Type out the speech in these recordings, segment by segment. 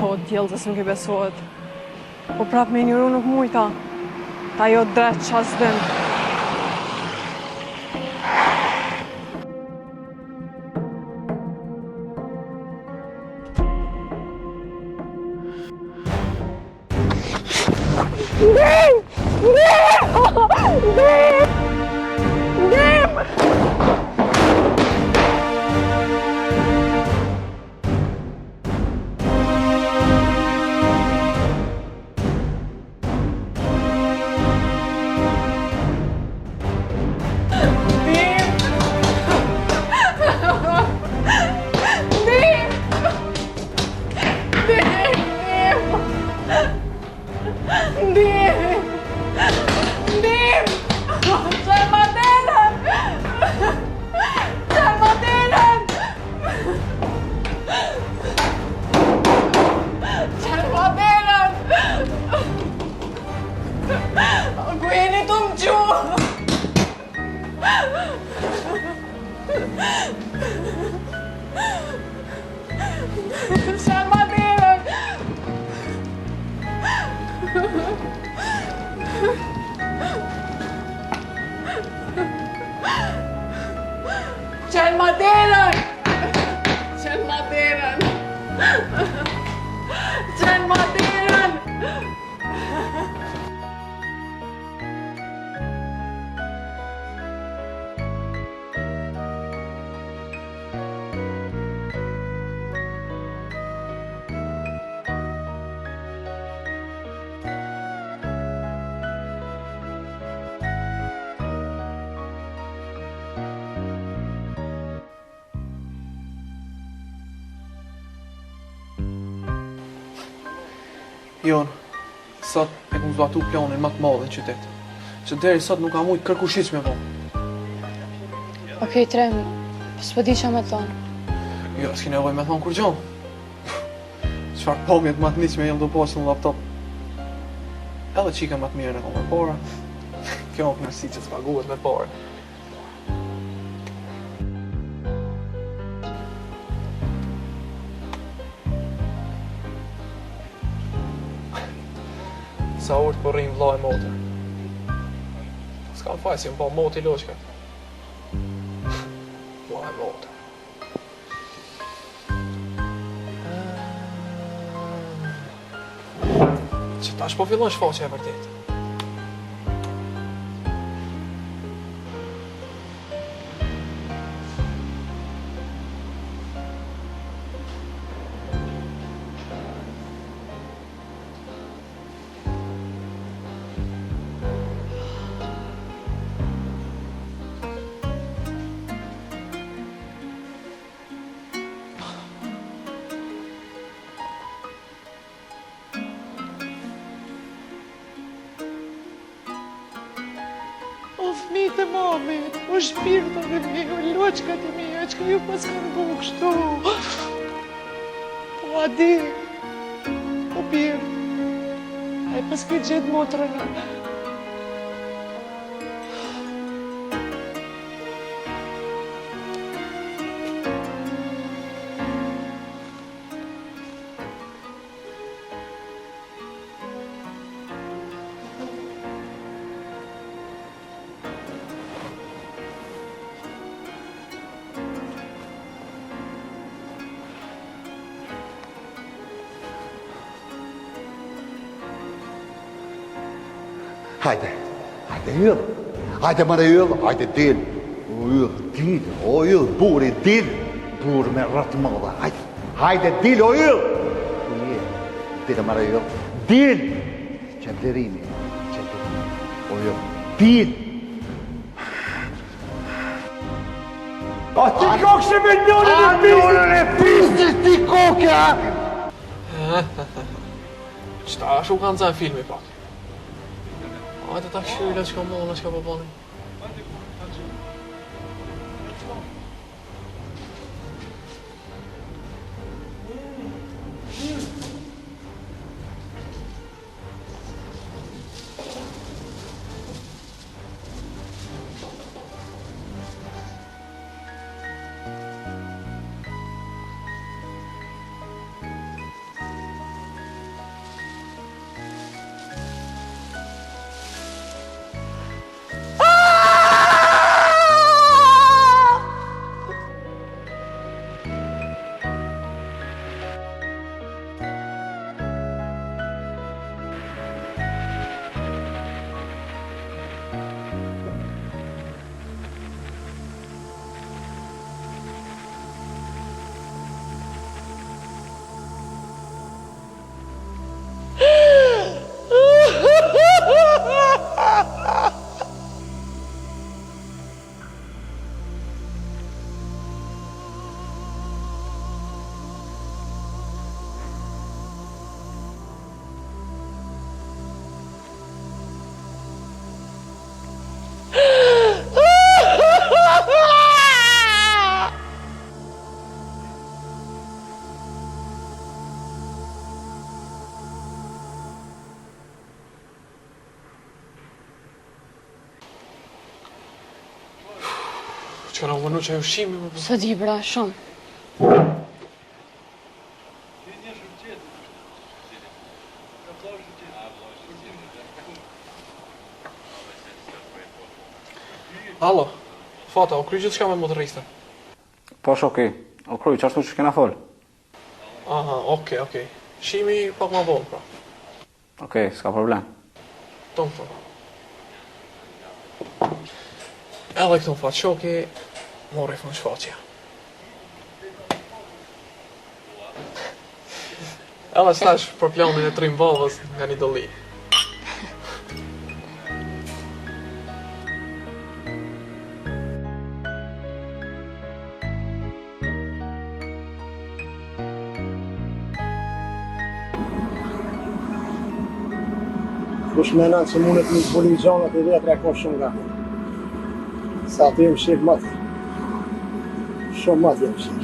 thot, djelëzës nuk I besohet. Po prap me njëru nuk mujta. Ta jo drejt qas dëm. Qenë maderën! Qenë maderën! Qenë maderën! Jon, sot e kom zbatu planin më të madh në qytet, që deri sot nuk kam mujt kërkushiç me bo. Okej, Trem, s'po di ç'a me thonë. Jo, s'ki nevojë me thonë kur gjon. Çfarë pomjet më të njëjtë me jam do poshtë në laptop. Edhe qika më të mirë në kom me para. Kjo është nësi që s'paguhet me para. Sa orë të përrim vla e motër. S'kam faj si më pa mot I loqkat. Vla e motër. Që tash po fillon shfaqja e vërtet. O fëmijët e mamit, o shpirtat e mi, o loqkat e mi, që ju pas kanë bu kështu. Po Adi, o birë, a I pas këtë gjithë motrën. Hajde, yll. Hajde mëre yll, hajde dil. O yll, dil, o yll, buri, dil. Bur me rratë madhe, hajde. Hajde, dil, o yll. Dil mëre yll, dil. Qëndërimi, o yll, dil. A ti kokë me njërën e pistis ti kokë, ha? Qëta është u kanë zaj filmi pak. Hajde ta këshyla që ka mona, që ka përbani. Që në vënu që e ushqimi më... Së di, bra, shumë. Allo, Fata, o kry gjithë shka me motoriste? Po shoki, o kryj, që ashtu që kena fol? Aha, okej. Shimi pak ma vonë, pra. Okej, s'ka problem. Tonë këto. Edhe këto fatë shoki, mori fën shfaqja. Edhe stash për planin e trim babës nga një dolli. Kush menan që mundet një zbuli gjanat e vetra ka shumë nga. Sa aty më shik matë. Shumë matë jem shik.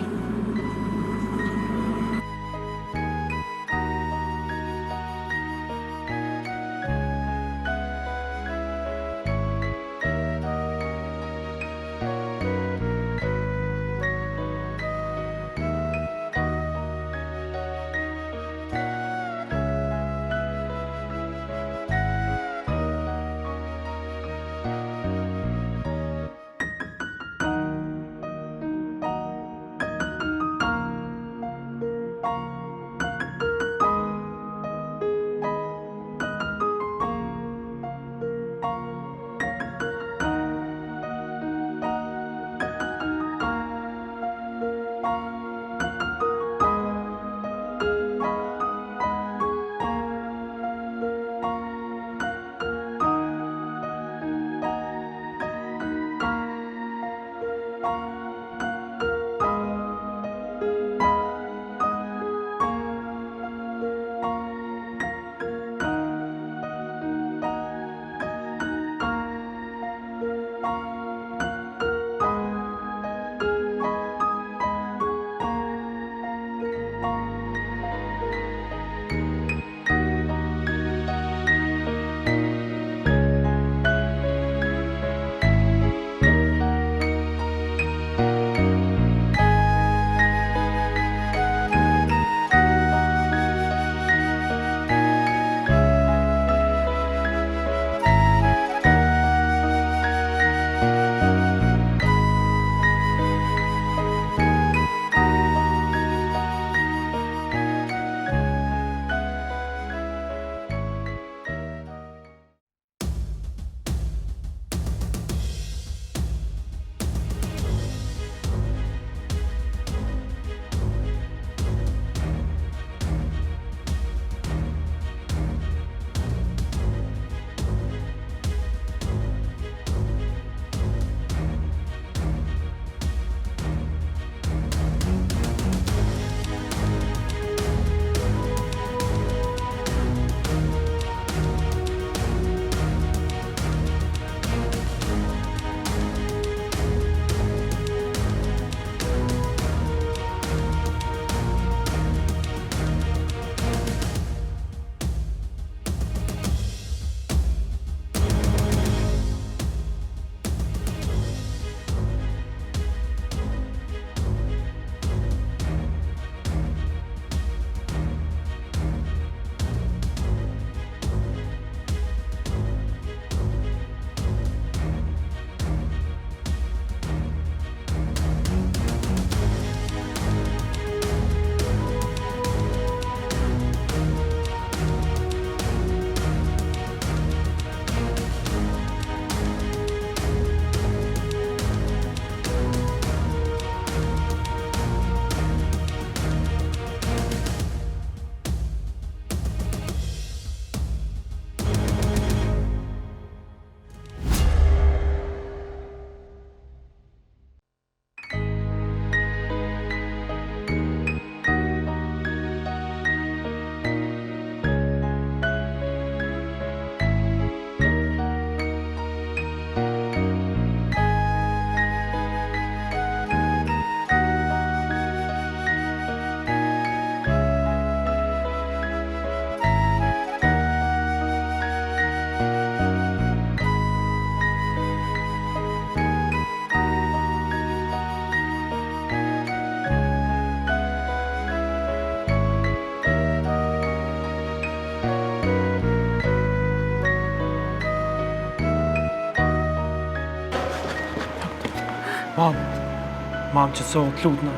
Mam, qëtësohë, të lutna.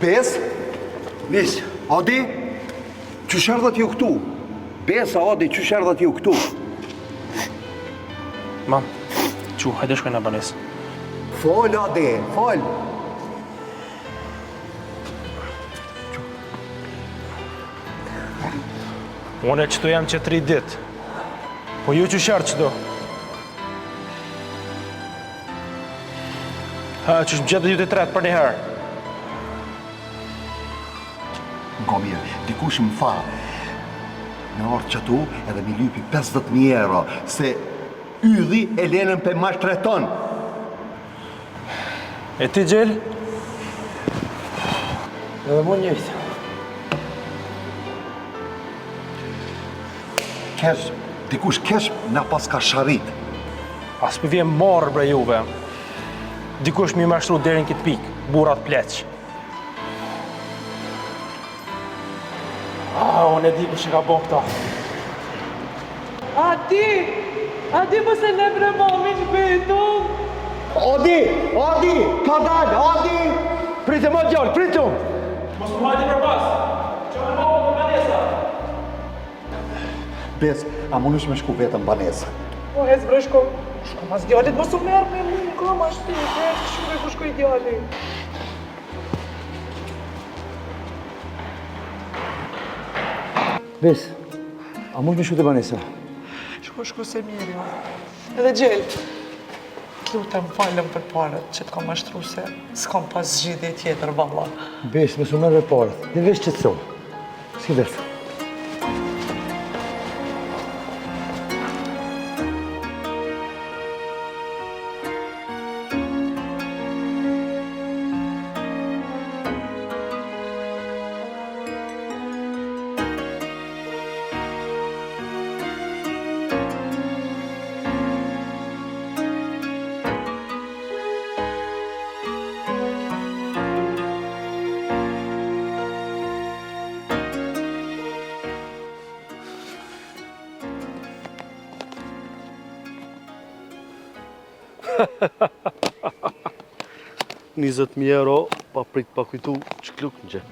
Bes? Nis, Adi? Qysh erdhët ju këtu? Besa, Adi, qysh erdhët ju këtu? Mam, hajde shkojnë në banesë. Fol, Adi, fol. Unë qëtu jam që 3 ditë. Po ju që shërë qëtu? Që shmë gjetët ju të tretë për një herë? Nga mirë, dikush më tha, në orë qëtu edhe mi lypi 50.000 euro, se ylli e lenën për mashtreton. E ti gjellë? Edhe mu njëjtë. Kesh, dikush kesh na pas ka sharit. As për vjen marrë bre juve. Dikush mi mashtru deri në këtë pikë, burat pleq. Unë e di për që ka bo këta. Adi më se ne bre mamin vetëm. Adi, ka dalë, Adi! Pritë më gjallë, pritë! Mos më hajti për pas! Që me mohë në banesa! Bes, a munësh me shku vetëm banesa? Po, hez bre, shko mas djallit, mos u merë me mu, kam ashtu, shumë ku shkoj djallit. Bes, a mund me shku të banesa? Shko se mirë, jo. Edhe gjellë, të lutem falem për parët që t'kam mashtru se s'kam pas zgjidhje tjetër, valla. Bes, me su merë parët, dhe vesh që të sonë. Si dërtë. €20.000 pa prit pa kujtu që kluk në gjep.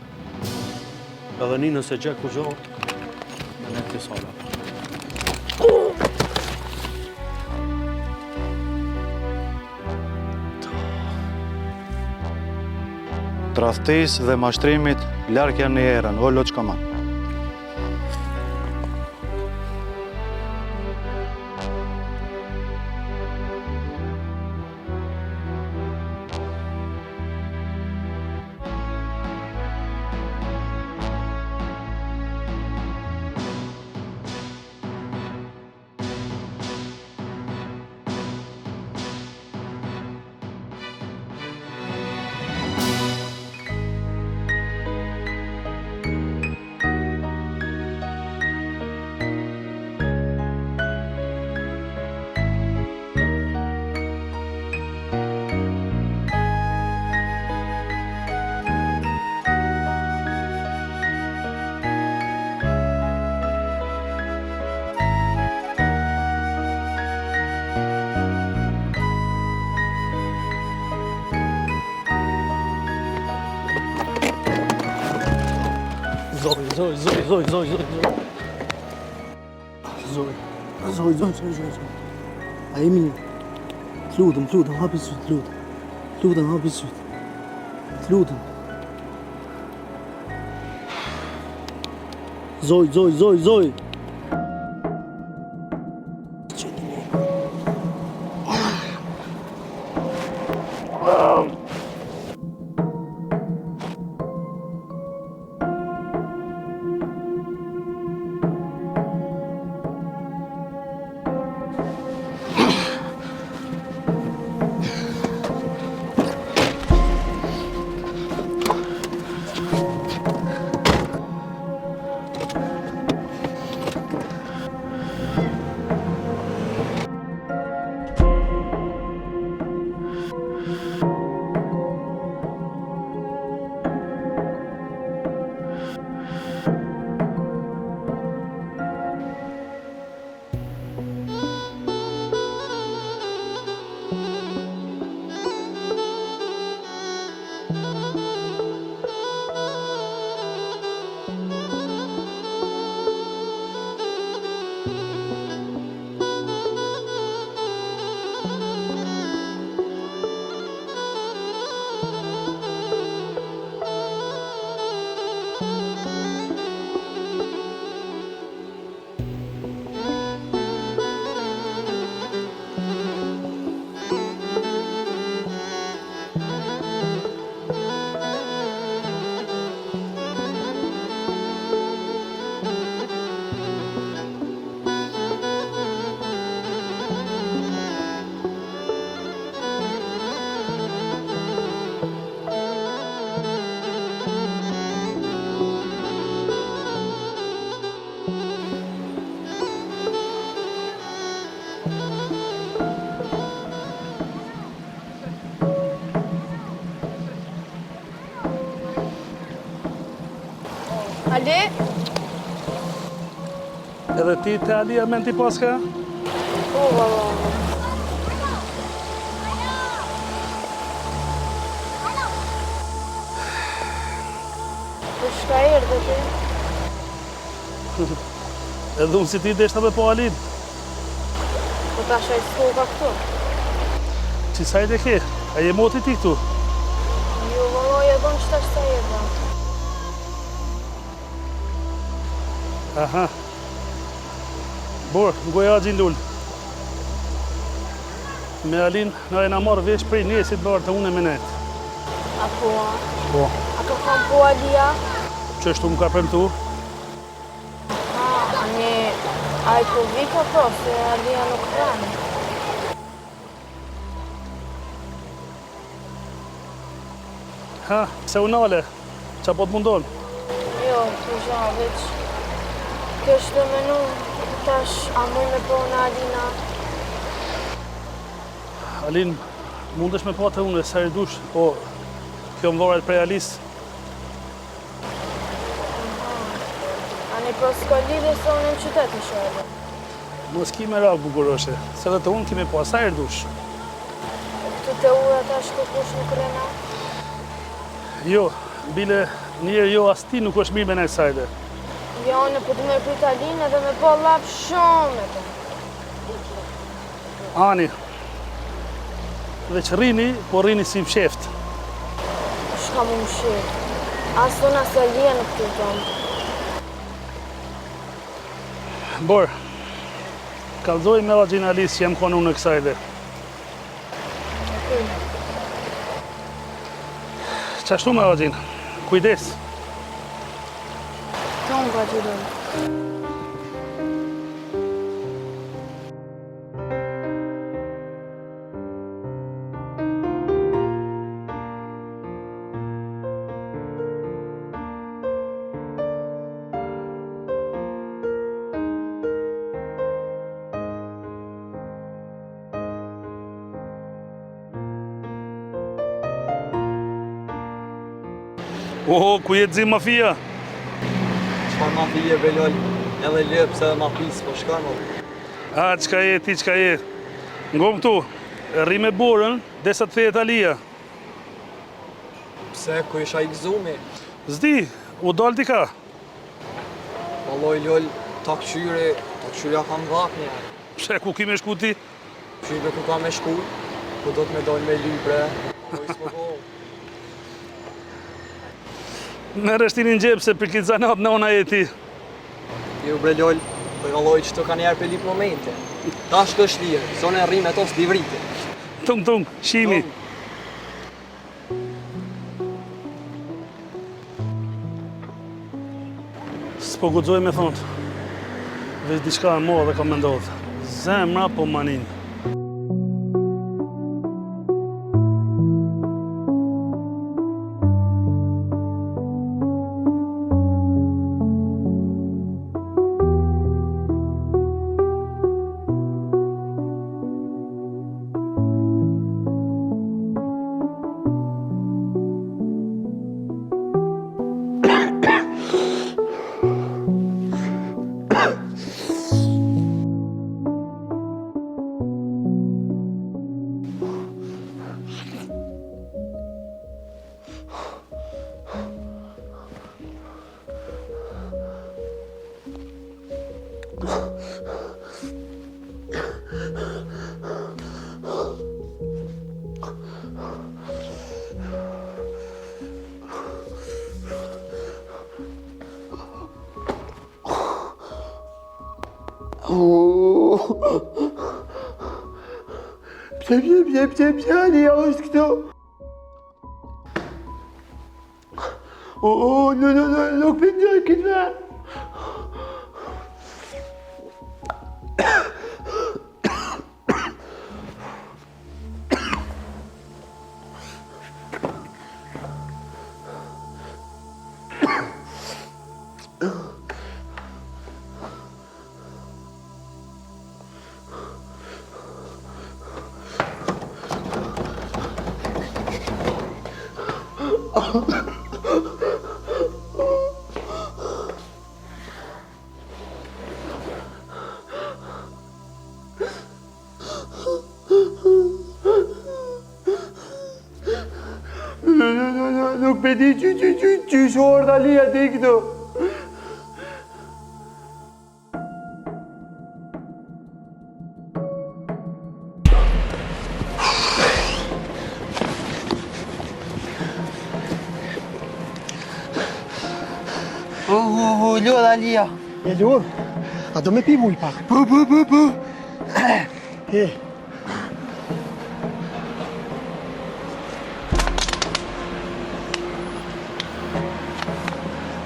Edhe një nëse gjek ku gjohë, në në të sala. Tradhtis dhe mashtrimit larkja në erën, o loçkaman. Zoj. A jemi një. T'lutëm, hapi sytë, T'lutëm, hapi sytë. T'lutëm. Zoj. Ali? Edhe ti të Alia menti paska? Po, valla. Po shka erdhe ti? Edhe unë si ti deshta me po Alin. Po ta shaj s'ko ka këtu. Që sajt e ke? A je moti ti këtu? Jo, valla, e bon që ta shta erdhe. Aha. Bor, ngoj Axhin lull. Me Alin, na e na marrë vesh prej nesit bërë të une me net. A po, a? Po. A ka kam po Alia? Qështu më ka premtu? A i po vika po, se Alia nuk pranë. Ha, se unale, qa po të mundon? Jo, po zha, veç. Kështë dhe menu, tash, a muj me po në Alina? Alin, mundesh me po të une, sa i dush, po kjo më varet prej Alis. Ani po s'ka lidhe se unë në qytet në shërë. Mos ki me rakë buguroshe, se dhe të unë kime po sa i dush. Këtu të ura tash kush nuk rena? Jo, bile njerë jo as ti nuk është mirë me nejtë sajde. Jo, në po të me prit Alinë dhe me po lap shumë me të. Ani, veç rini, po rini si msheft. Shka mu më shirë. As unë as Alia nuk të tonë. Bor, kalzoj me Axhin Alis që jem konu në kësajde. Qashtu me Axhin, kujdes. Tonë ka gjyron. Oho, ku jetë zi mafia? Qfar mafije, Belol? Edhe lëpë se mafis, po shka në? A, qka je, ti qka je? Ngom këtu, rri me borën, desa të thejet Alia. Pse, ku isha i gëzumi? Zdi, u dal ti ka? Valoj, Lol, ta këqyria kam vak një. Pse, ku ki me shku ti? Qybe ku ka me shku, ku do të me dojnë me lybre. Po i s'po kohë. Në reshtinin gjepë se për kitë zanat në ona jeti. Jo, bre Lol, po i valoj që të ka njerë për lip momente. Ta shkë është lirë, zonë e rrimë e tos livrite. Tung, shimi. S'po guxoj me thonë. Veç diçka e mo dhe ka me ndodhë. Zemra po manin. Pse Alia është këtu? Nuk për njërë këtë me. di që shorë Alia ti këtu. Lodh Alia. E lodh? A do me pi muj pak? Po. E.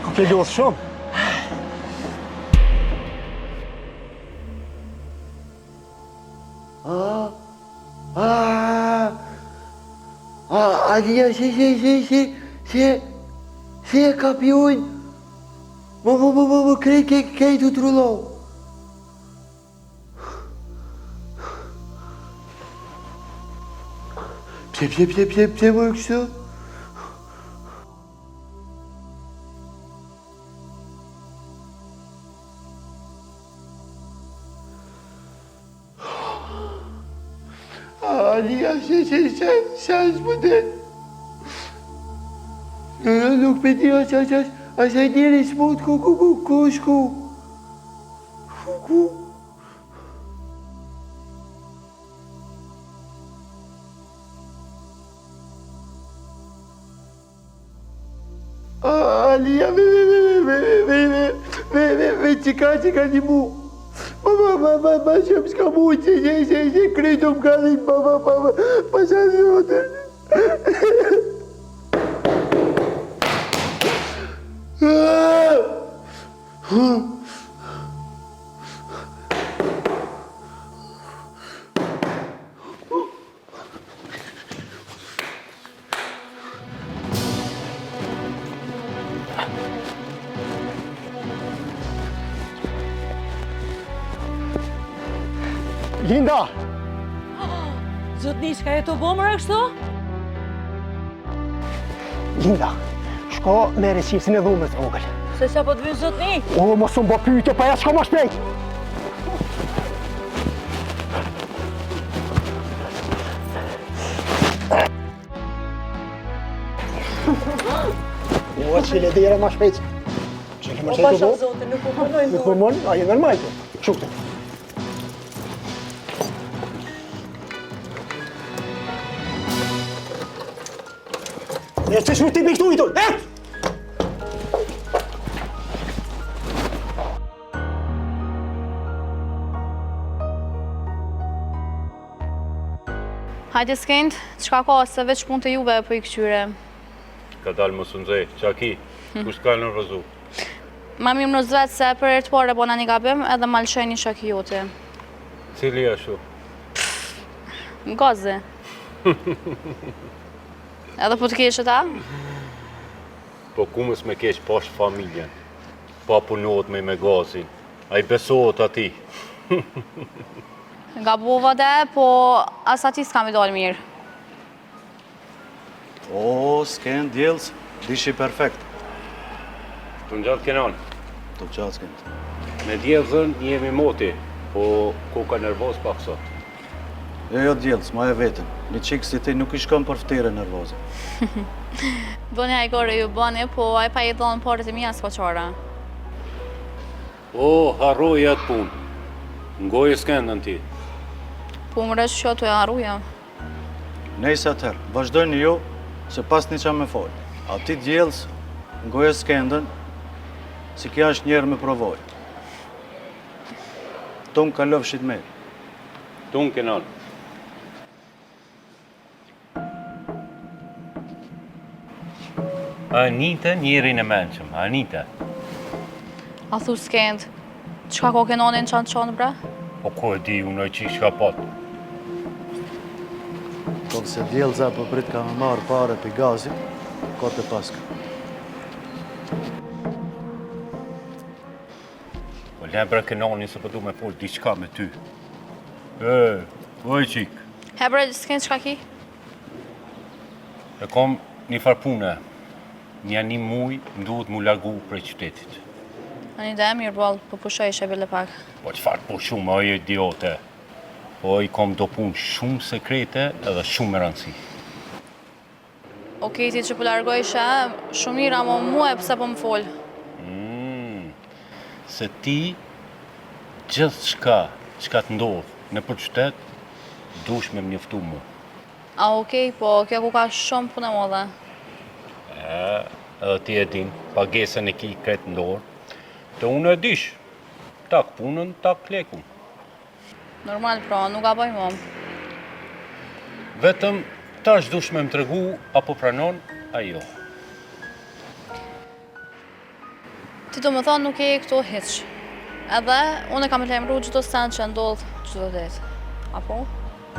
Ka ke lodh shumë? Alia, se kapion. Më krejt u trulloh. Pse më kështu? Alia, se s'putet. Nuk me di asaj njeri s'mut ku shku. Ku? Alia, me qika një mu. Ma shumë s'ka mu që krejtu m'ka dhejt, pa shanë zotër. Linda! Zotni, çka e të bomër kështu? Linda, shko me resipsin e dhumës, vogël. Se qa po të vynë zotni? O, mos më bë pyetje, pa ja shko ma shpejt! O, qile dhe jere ma shpejt. Qile ma shpejt të do? Zote, nuk u punojnë Nuk përmon, a je normal të. Shukte. E që shurë ti me këtu i tonë, Hajde s'kend, qka ka se veç pun të juve po i këqyre. Ka dalë më sundzej, qa ki? Kusht ka në rëzu? Ma mirë më nëzvet se për herë të pare bona një gabim edhe ma lëshoj një shaki jote. Cili ashu? Gazi. Edhe po të kesh e ta? Po kumës me kesh pash familjen. Pa punohet me gazin. A i besohet ati. Nga bova dhe, po as ati s'kam i dalë mirë. O, s'ken djelës, dishi perfekt. Të në gjatë kenan? Të gjatë s'ken. Me djelëzën jemi moti, po koka nervoz pak sot. Jo djelës, ma e vetën. Një qikë si ti nuk i shkon për ftire nervoze. Bëni hajgore ju bëni, po a i pa i dhonë parët e mija s'ko qara. O, harroj atë punë. Ngojë s'kendën ti. Po më reshë që të e harruja. Nejse atëherë, vazhdojnë ju, se pas një qa me folë. A ti djelës, ngojë s'kendën, si kja është njerë me provoj. Tonë ka lëfshit me. Tonë kenan. Anita njerin e menqëm, Anita. A thu s'kend, qka ko kenonin qanë bre? Po ko e di unë që i shka pot. Konë se djelëza për prit ka me marë pare për gazi, ka të paska. Po lebre kenonin se përdu me folë diqka me ty. Oj qik. Hebre, s'kend qka ki? E kom një farpune. Një muj më duhet mu largu prej qytetit. Në një dhe mirë balë, po pushoj ishe bile pak. Po qëfar po shumë, ajo idiote. Po i kom do punë shumë sekrete edhe shumë me rëndësi. Okej, ti që po largojshe, shumë mirë, ama mua pse po më fol? Se ti, gjithë çka të ndodh në për qytet, dush me më njoftu mu. A okej, po kjo ku ka shumë punë e madhe. Edhe ti e din, pagesën e ki kretë ndorë, të unë e dish, tak punën, tak lekun. Normal pra, nuk ka bëj mom. Vetëm tash dush me më tregu apo pranon ajo. Ti do më thonë nuk e këto hiq. Edhe unë e kam lajmëruar çdo send që ndodh çdo ditë. Apo?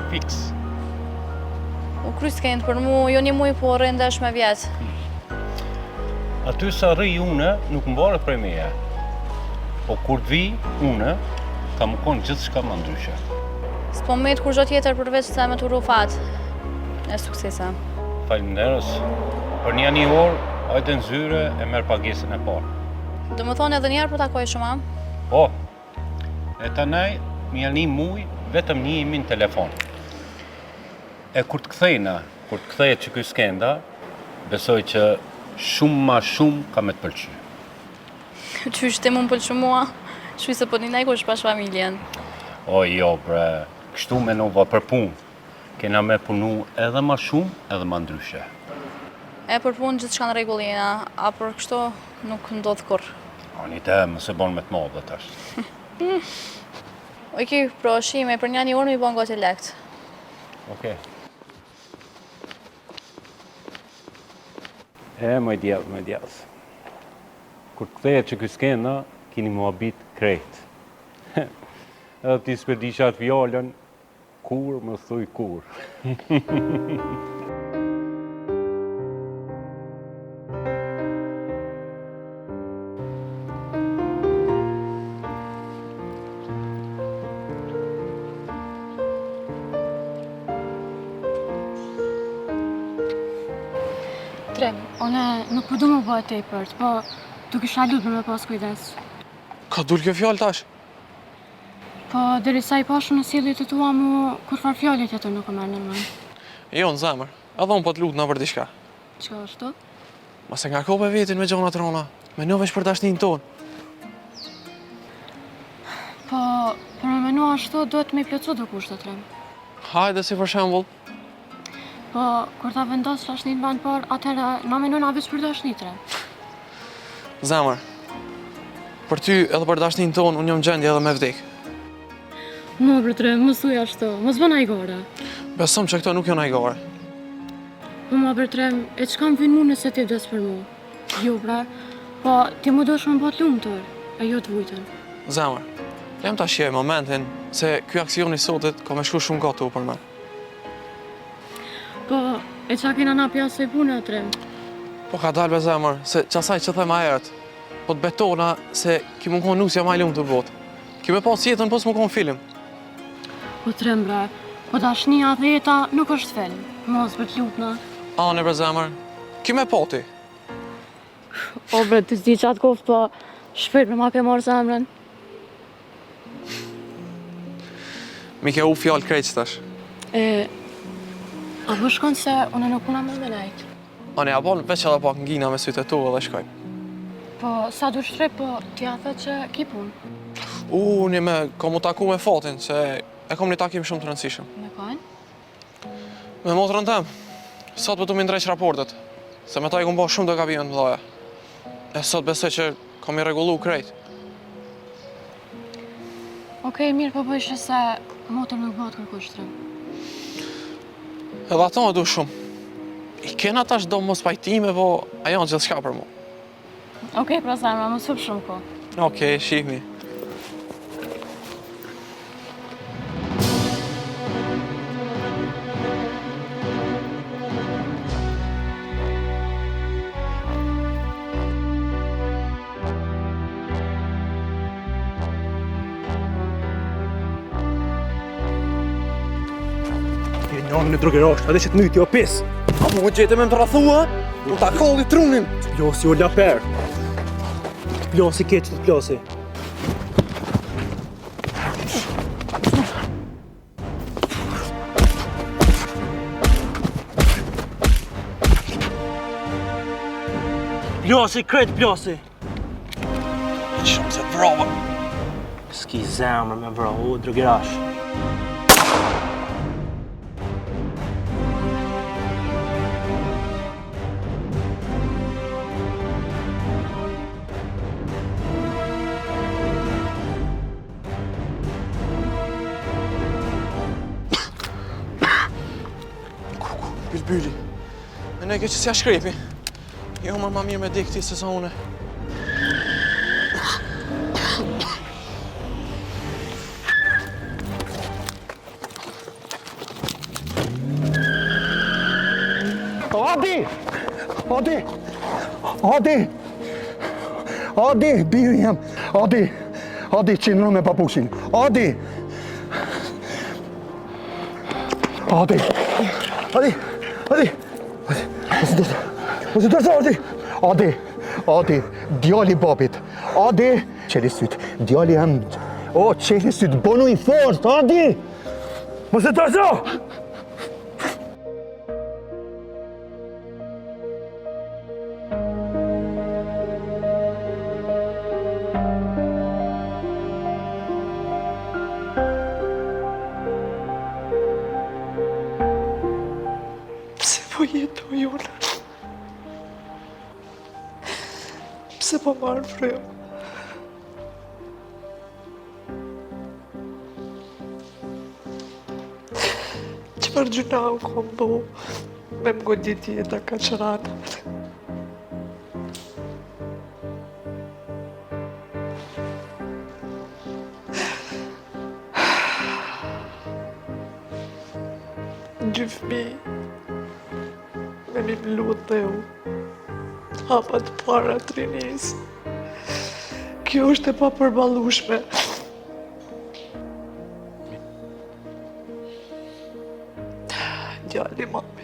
Fiks. U kry skend për mu, jo një muj po rëndesh me vjetë. Aty sa rri une, nuk më barët prej meja. Po kur të vi, une, ka më konë gjithë shka më ndryshe. S'po met kur gjo tjetër përveç se me të rufat. E suksesa. Faleminderes. Për një orë, hajde në zyre e merë pagesën e parë. Do më thonë edhe njerë po takoj shumë, Po, e tanaj, mi janë një muj, vetëm një imi në telefon. E kur të kthejna, kur të kthejet që ky skenda, besoj që shumë ma shumë ka me të pëlqy. Qysh ti mu më pëlqy mua, shuj se po një najkush pash familjen. O jo, bre, kështu me nova për punë. Kena me punu edhe ma shumë, edhe ma ndryshe. E për punë gjithë shka në regullina, a për kështu nuk ndodh kur. O një te, më se bon me të modhe tash. Okej, pro shime, për një orë mi bon goti lekt. Okej. Më djallë. Kur të kthejet që ky skenda, kini mua bit krejt. Edhe ti s'përdisha atë fjallën, kur më thuj kur. Trem, one nuk përdu më bëhet tepërt, po tu kisha lut për me pas kujdes. Ka dur kjo fjallë tash? Po, derisa i pashu në sjelljet e tua mu, kur far fjallë tjetër nuk e merr në mend. Jo, në zemër. Edhe unë po të lutë na për diçka. Çka është? Mase nga kope vetin me gjona të rona, me në veç për dashnin tonë. Po, për me menua ashtu, duhet me i plotsu do kushtet, Trem. Hajde si për shembull. Po, kur ta vendos dashnin vend par, atëherë na menojna veç për dashni, Trem. Zemër, për ty edhe për dashnin tonë, unë jam gjendje edhe me vdek. Mo, bre Trem, mos thuj ashtu, mos bën ajgore. Besom që këto nuk janë ajgore. Po, ma bre Trem, e çka më vjen mu nëse ti vdes për mu? Jo, bre, po ti mu dosh më bat lumtur, e jo të vujtën. Zemër, lem ta shjej momentin se ky aksion i sotit ka me shku shumë gatu për me. Po, e qa kena na pjasë i punë, Trem? Po ka dalë be zemër, se qasaj që thema herët, po të betona se ki më konë nusja ma i lumë të botë. Ki me pas jetën, po s'më konë film. Po Trem, bre, po dashnia dhe jeta nuk është film. Mos për të lutna. Ane bre zemër, ki me pati. O bre, të s'di qatë koftë, po shpirt me ma ke marrë zemrën. Mi ke u fjallë krejtë tash. A vë shkon se unë nuk puna me nejtë. Ane, a bon veç edhe pak ngina me sytë e tu edhe shkoj. Po, sa du shtrej, po t'ja the që ki punë. Një me kom u taku me Fatin, se e kom një takim shumë të rëndësishëm. Me kajnë? Me motrën tem, sot për të mi ndreq raportet, se me ta i kom bo shumë të gabime të mëdhaja. E sot besoj që kom i regullu krejt. Okej, mirë, po bëjshë se motër nuk bëhet kërkush, Trem. Edhe ato më du shumë. I kena tash do mos pajtime, po ajo në gjithë shka për mu. Okej, pra zemra, më sup shumë ko. Okej, shihmi. Në drogerosh, edhe që të myti o pis. A mu gjete me më të rathua? U ta kolli trunin. Të plosi o laper. Të plosi keq, të plosi. Plosi, krejt plosi. Shumë se vrova. S'ki zemër me vro, u drogirash. Bilbyli. Me ne ke që s'ja shkrepi. Jo mërë ma mirë me dikti se sa une. Adi! Adi! Adi! Adi, biri jam. Adi! Adi, qindru me papushin. Adi! Adi! Adi! Adi! Mos e tërsa, Adi! Adi! Adi! Djali babit. Adi! Qeli syt. Djali jam. O, qeli syt. Bonu i fort. Adi! Mos e tërsa! Pse po jetoj unë? Pse po marrë frym? Qëfar gjuna u kom bo me m'godit jeta ka qërana? Dy fmi me një mlut dhe u hapat para të rinis. Kjo është e papërballueshme. Djali mamit.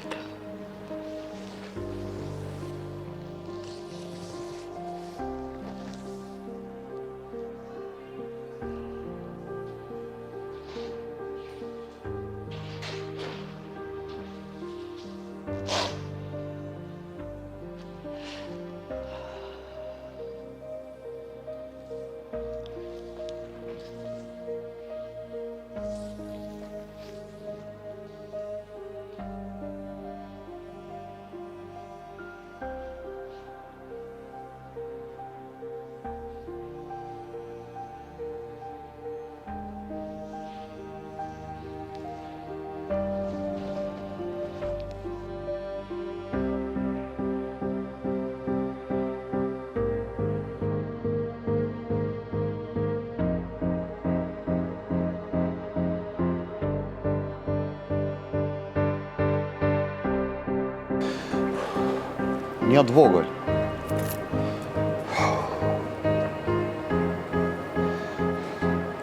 Një të vogël.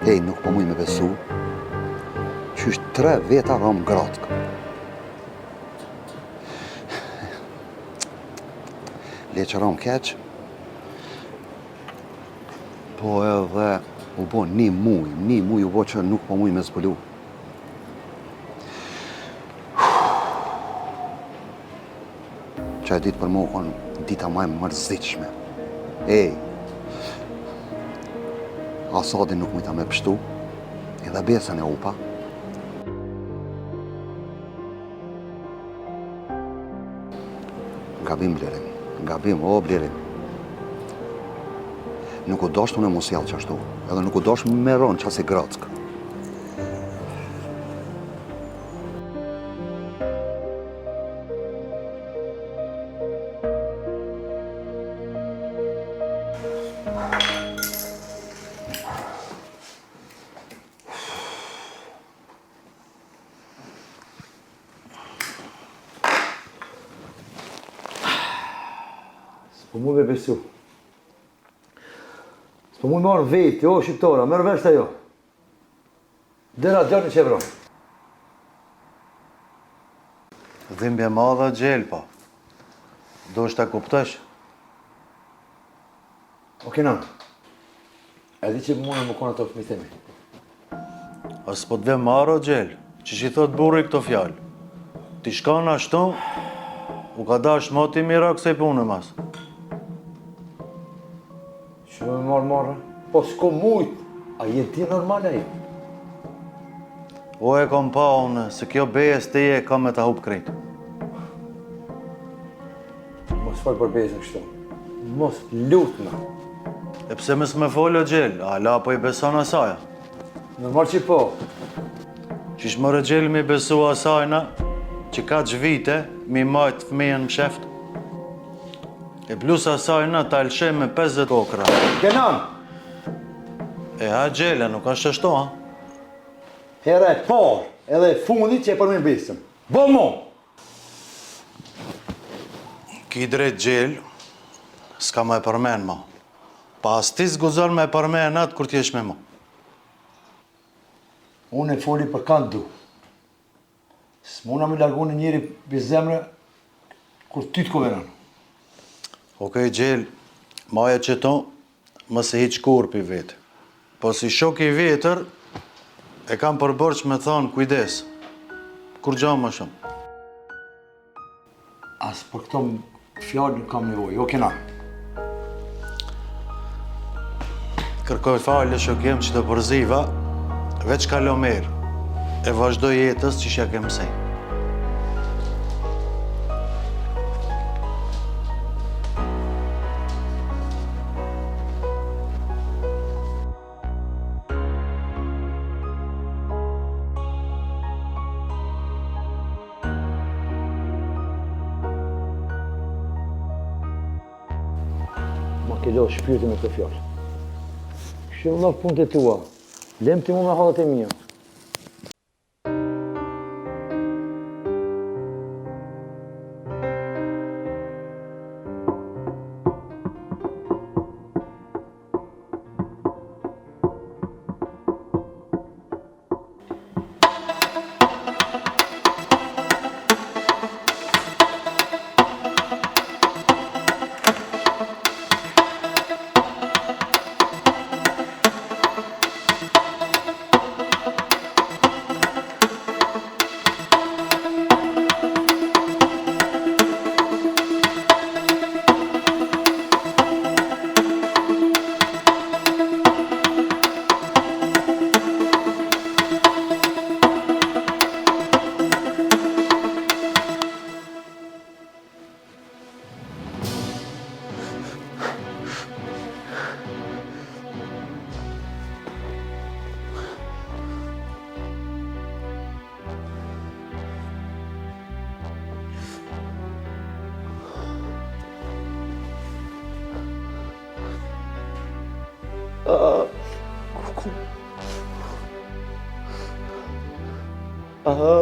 Ej, nuk po muj me besu, që është 3 veta rom gratkë. Le që rom keq, po edhe u bo një muj u bo që nuk po muj me zbulu. Që e ditë për mu konë dita maj mërzitshme. Ej, Asadin nuk mujta me pështu, edhe besën e upa. Gabim, Blerim, gabim, o Blerim. Nuk u doshtë unë e mos jallë qashtu, edhe nuk u doshtë me ronë qas e grackë. S'po mu me besu. S'po mu marrë vetë, jo shqiptara, merë vesh të jo. Dera djarë në qevron. Dhimbje madhe gjel, po. Do është ta kuptësh? O kena, e di që mune më kona të fëmitemi. A s'po t've marrë o gjel, që që i thot burri këto fjallë. Ti shkon ashtu, u ka dash moti mira kësej punë mas. marrë. Po s'ko mujt, a je ti normal a je? O e kom pa unë, se kjo bejes të je ka me ta hup krejt. Mos fol për bejën kështu. Mos lutna. E pse mes me folë o gjell, ala po i beson asaja? Normal që po. Qish më rëgjell mi besu asajna, që ka që vite, mi majtë fëmijën më sheft. E plus asajna ta lshem me 50 kokra. Kenan! E ha gjele, nuk është ashtu, ha? Hera e parë, edhe e fundit që e për me besëm. Bo mo! Ki drejt gjell, s'ka me përmen ma. Pas ti s'guzon me përmen atë kur t'jesh me ma. Unë e foli për kanë du. S'muna me largu në njëri për zemre, kur ty t'ko venan. Okej, gjell, maja që to, më se hiq kur për vetë. Po si shok i vetër, e kam përbërç me thonë kujdes. Kur gjo më shumë. As për këto fjallë nuk kam nevoj, jo kena. Kërkoj falje shokem që të përziva, veç kalo merë, e vazhdoj jetës që shja kem sej. Ma ke lo shpirti me këtë fjallë. Shëllaf punët e tua, lem ti mu me halët e mija.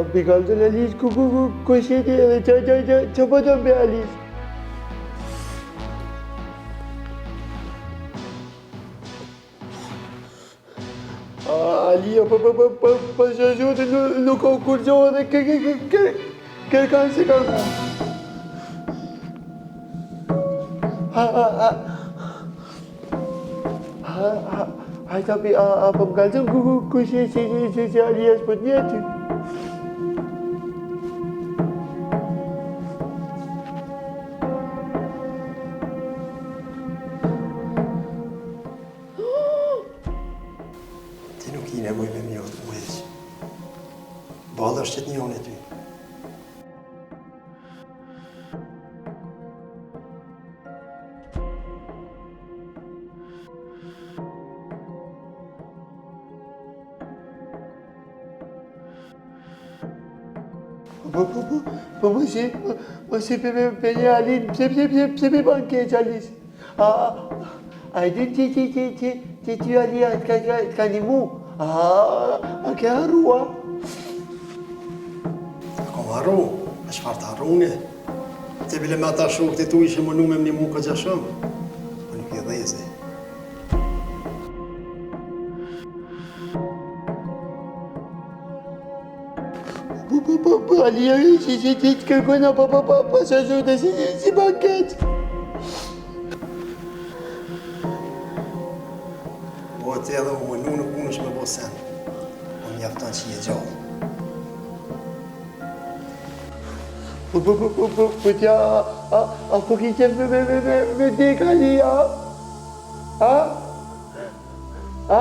Bi kaldën Alice, ku sheti edhe që po të mbe Alice? Alia, pa shashote nuk ka kur gjohë dhe kërkan se kanë. Hajta pi, pa më kaldën ku sheti që Alia s'pët njëty. Balla është që të njën e ty. Po mos e pe një Alin, pse pe ban keq Alis? A e din që ty Alia t'ka një mu? A ke harrua? Kom harru, e shfar të harrune. Të bile me ata shokët e tu ishe më nume më një mu këtë gjashëm. Po nuk i dheze. Po Alia që ti të kërkojna pa shashute si banket. Po të edhe u mënu nuk unë është me bo sen. Po mjaftan që je gjallë. Po tja, a po ki qef me dek Alia? A? A?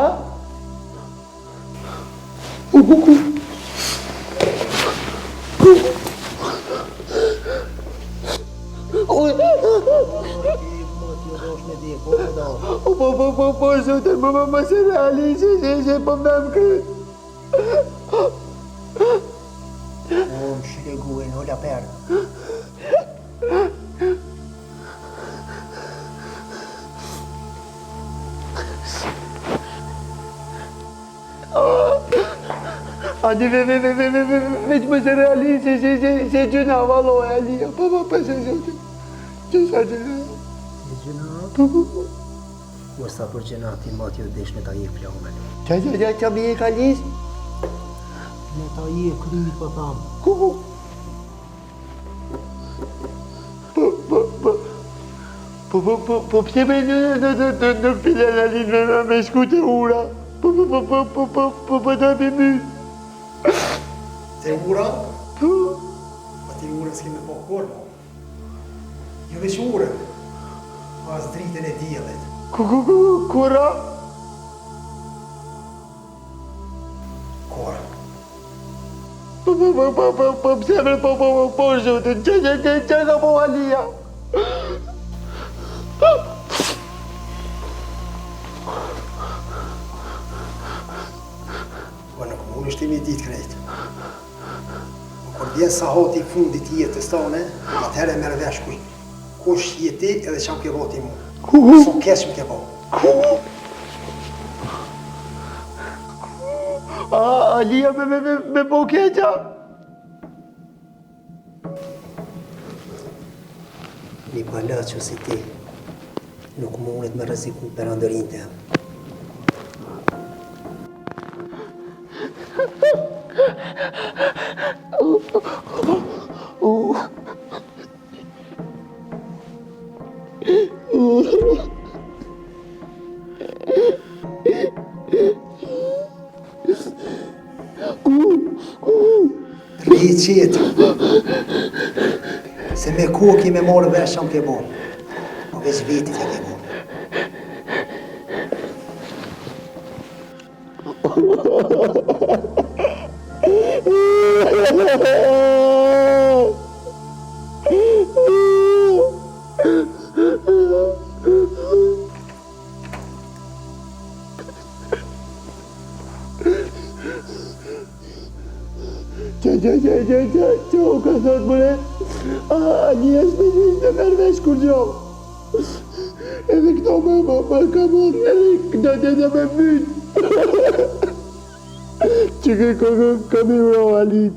Po, zote, më se realisë, që po më dam kryt. O, më shiregu e në ola perë. Hadi veç më se realisë, që gjuna valoj, Alia. Pa se zote. Që sa gjuna? E gjuna? Mos ta për gjuna ti mati o desh me ta je flomën. Qa mi e kalis? Me ta je kryt, po thamë. Ku? Po pse me në filen Alin me shku të ura? Po da me mytë. Te ura? Po ti ura s'ke me po korma. Jo veç ura, pas dritën e diellit. Kura? Kora. Po pse me po zhutën, që ka po Alia? Po në komunë është imi ditë krejtë. Kur vjen sa hoti fundit jetës tane, atëherë e merë vesh kush jeti edhe që më ke voti mu. Sa keq më ke bo. Alia me po keqa? Një palaqo si ti nuk mundet me rreziku për andërin të jam. Rri qetë, se me koki me morë vesh që më ke bo, po veç vitit e ke bo. Që o ka thot mëre, Alia s'me të merë vesh kur gjo. Edhe këto më ka morë, edhe këto me mytë. Që ka mi uro Alit.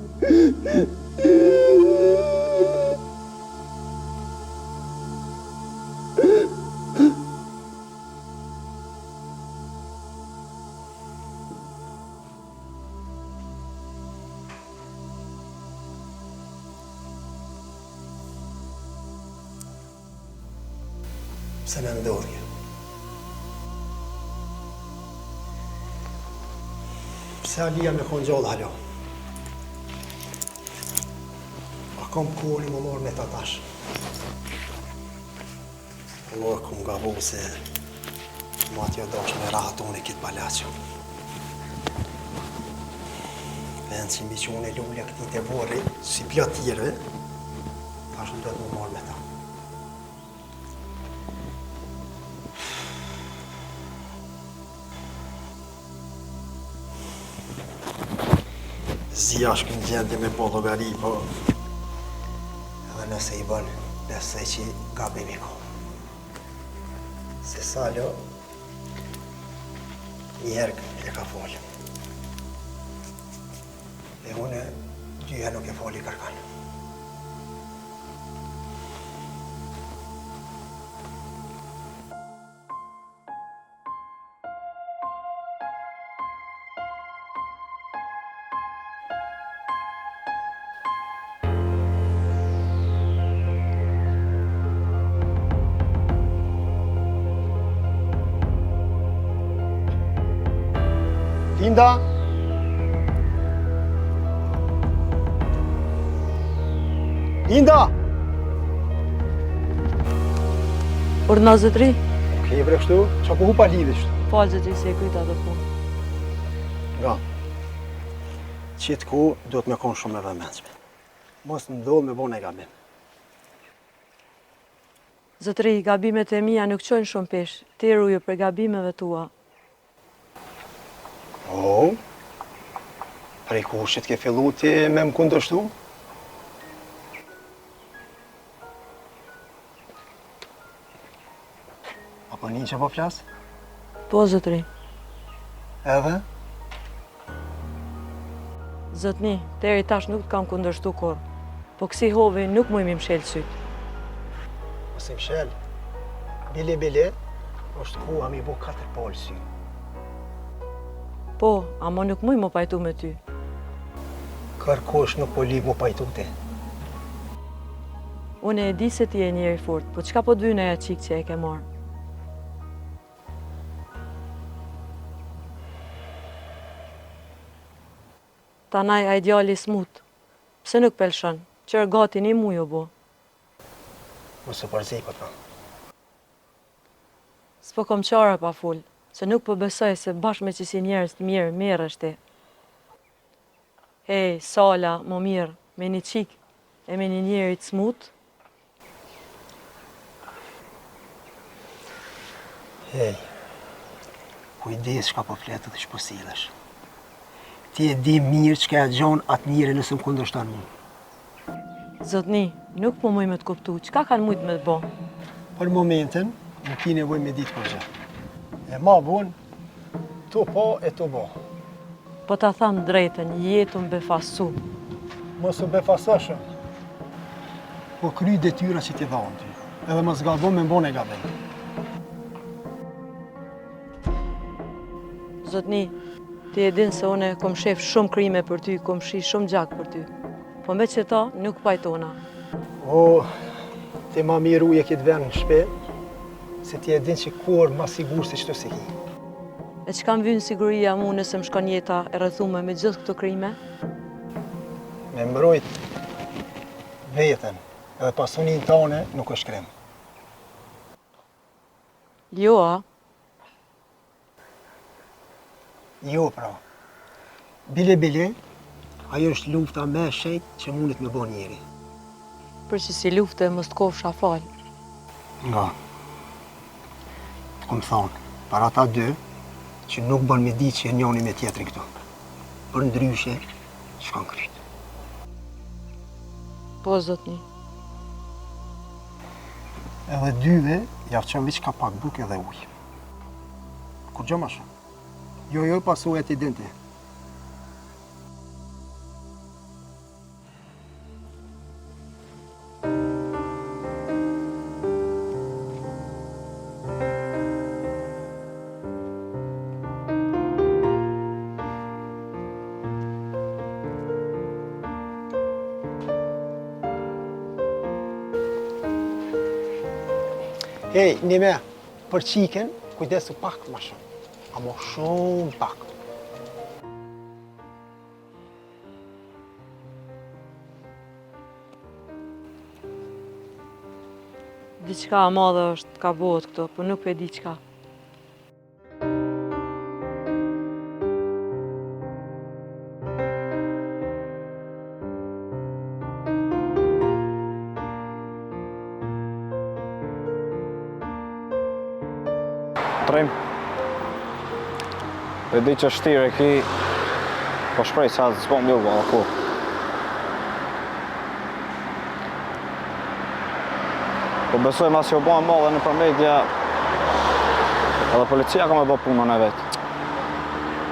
Se me ndorje. Pse Alia me konë gjallë halo? A kom koni më morë me ta tash. Por kom gabu se ma t'jo dosh me rahatone kitë palaqo. Vend që mi qune lullja këti të vorri, si pjot tjere, tash në do të më morë me ta. Zia është kënë gjendje me po logari, po... Edhe nëse i bën, nëse që gabim i ko. Se Salo, njerë e ka folë. Dhe une, dyja nuk e foli kërkanë. Linda? Linda? Ordna zotri? Okej, bre kështu, qa po hu pa lidhë kështu? falë zotri se e kryta ato punë. Nga, qitë ku duhet me konë shumë e vëmendshme. Mos në ndodhë me bone gabim. Zotri, gabimet e mia nuk qojnë shumë pesh, ti ruju për gabimeve tua. O, prej kushit ke fillu ti me më kundërshtu? Apo një që po flasë? Po, zotri. Edhe? Zotni, deri tash nuk të kam kundërshtu kur, po kësi hovi nuk mu imi mshelë sytë. Ose mshel, bile, është ku am i bo 4 polë sy. Po, ama nuk mu i më pajtu me ty. Kërkosh nuk po li mu pajtu ti. Une e di se ti e njeri fort, po qka po të vynë aja qikë që e ke marë? Tanaj a i djali smut, pse nuk pelshon, qërë gati një mu jo bo. Mos u përzi po ta. S'po kom qara pa full, se nuk po besoj se bashkë me që si njerës të mirë është ti. Hej, Sala, më mirë, me një qik e me një njerit smut. Hej, kujdes shka po fletë dhe shpo silesh. Ti e di mirë që ka e gjonë atë njëri nëse më kundërshton mu. Zotni, nuk po muj me të kuptu, qka kanë mujtë me të bo? Për momentin, nuk ki nevoj me ditë për gjë. E ma bon, tu po e tu bo. Po ta thamë drejten, jetu më befasu. Mos u befasashëm. Po kry detyra që ti dhanë ty. Edhe mos gabon me mbon e gabim. Zotni, ti e din se une kom shef shumë krime për ty, kom shi shumë gjak për ty. Po me që ta, nuk pajtona. O, ti ma miru e kitë venë në shpe, se ti e din që kur ma sigur se qëto si ki. E që kam vynë siguria mu nëse më shkon jeta e rrethume me gjithë këto krime? Me mbrojt veten edhe pasunin tane nuk është krim. Jo, a? Jo, pra. Bile, ajo është lufta me shenjt që mundet me bo njeri. Për që si lufte mos të kofsha falë. Nga. Kom thonë, para ta dy, që nuk bën me di që e njoni me tjetërin këto. Për ndryshe, shkan kryt. Po, zotni. Edhe dyve, ja qënë veç ka pak buk edhe uj. Kur gjë ma shumë. Jo, pasu e ti dinte. Hej, Nime, për qiken, kujdesu pak ma shumë. Amo shumë pak. Diçka e madhe është ka bëhet këto, po nuk e di çka. Trim. E di që shtire ki, po shprej sa s'po mjë valla ku. Po besoj mas që u bojnë madhe në për media, edhe policia ka me bë punën e vetë.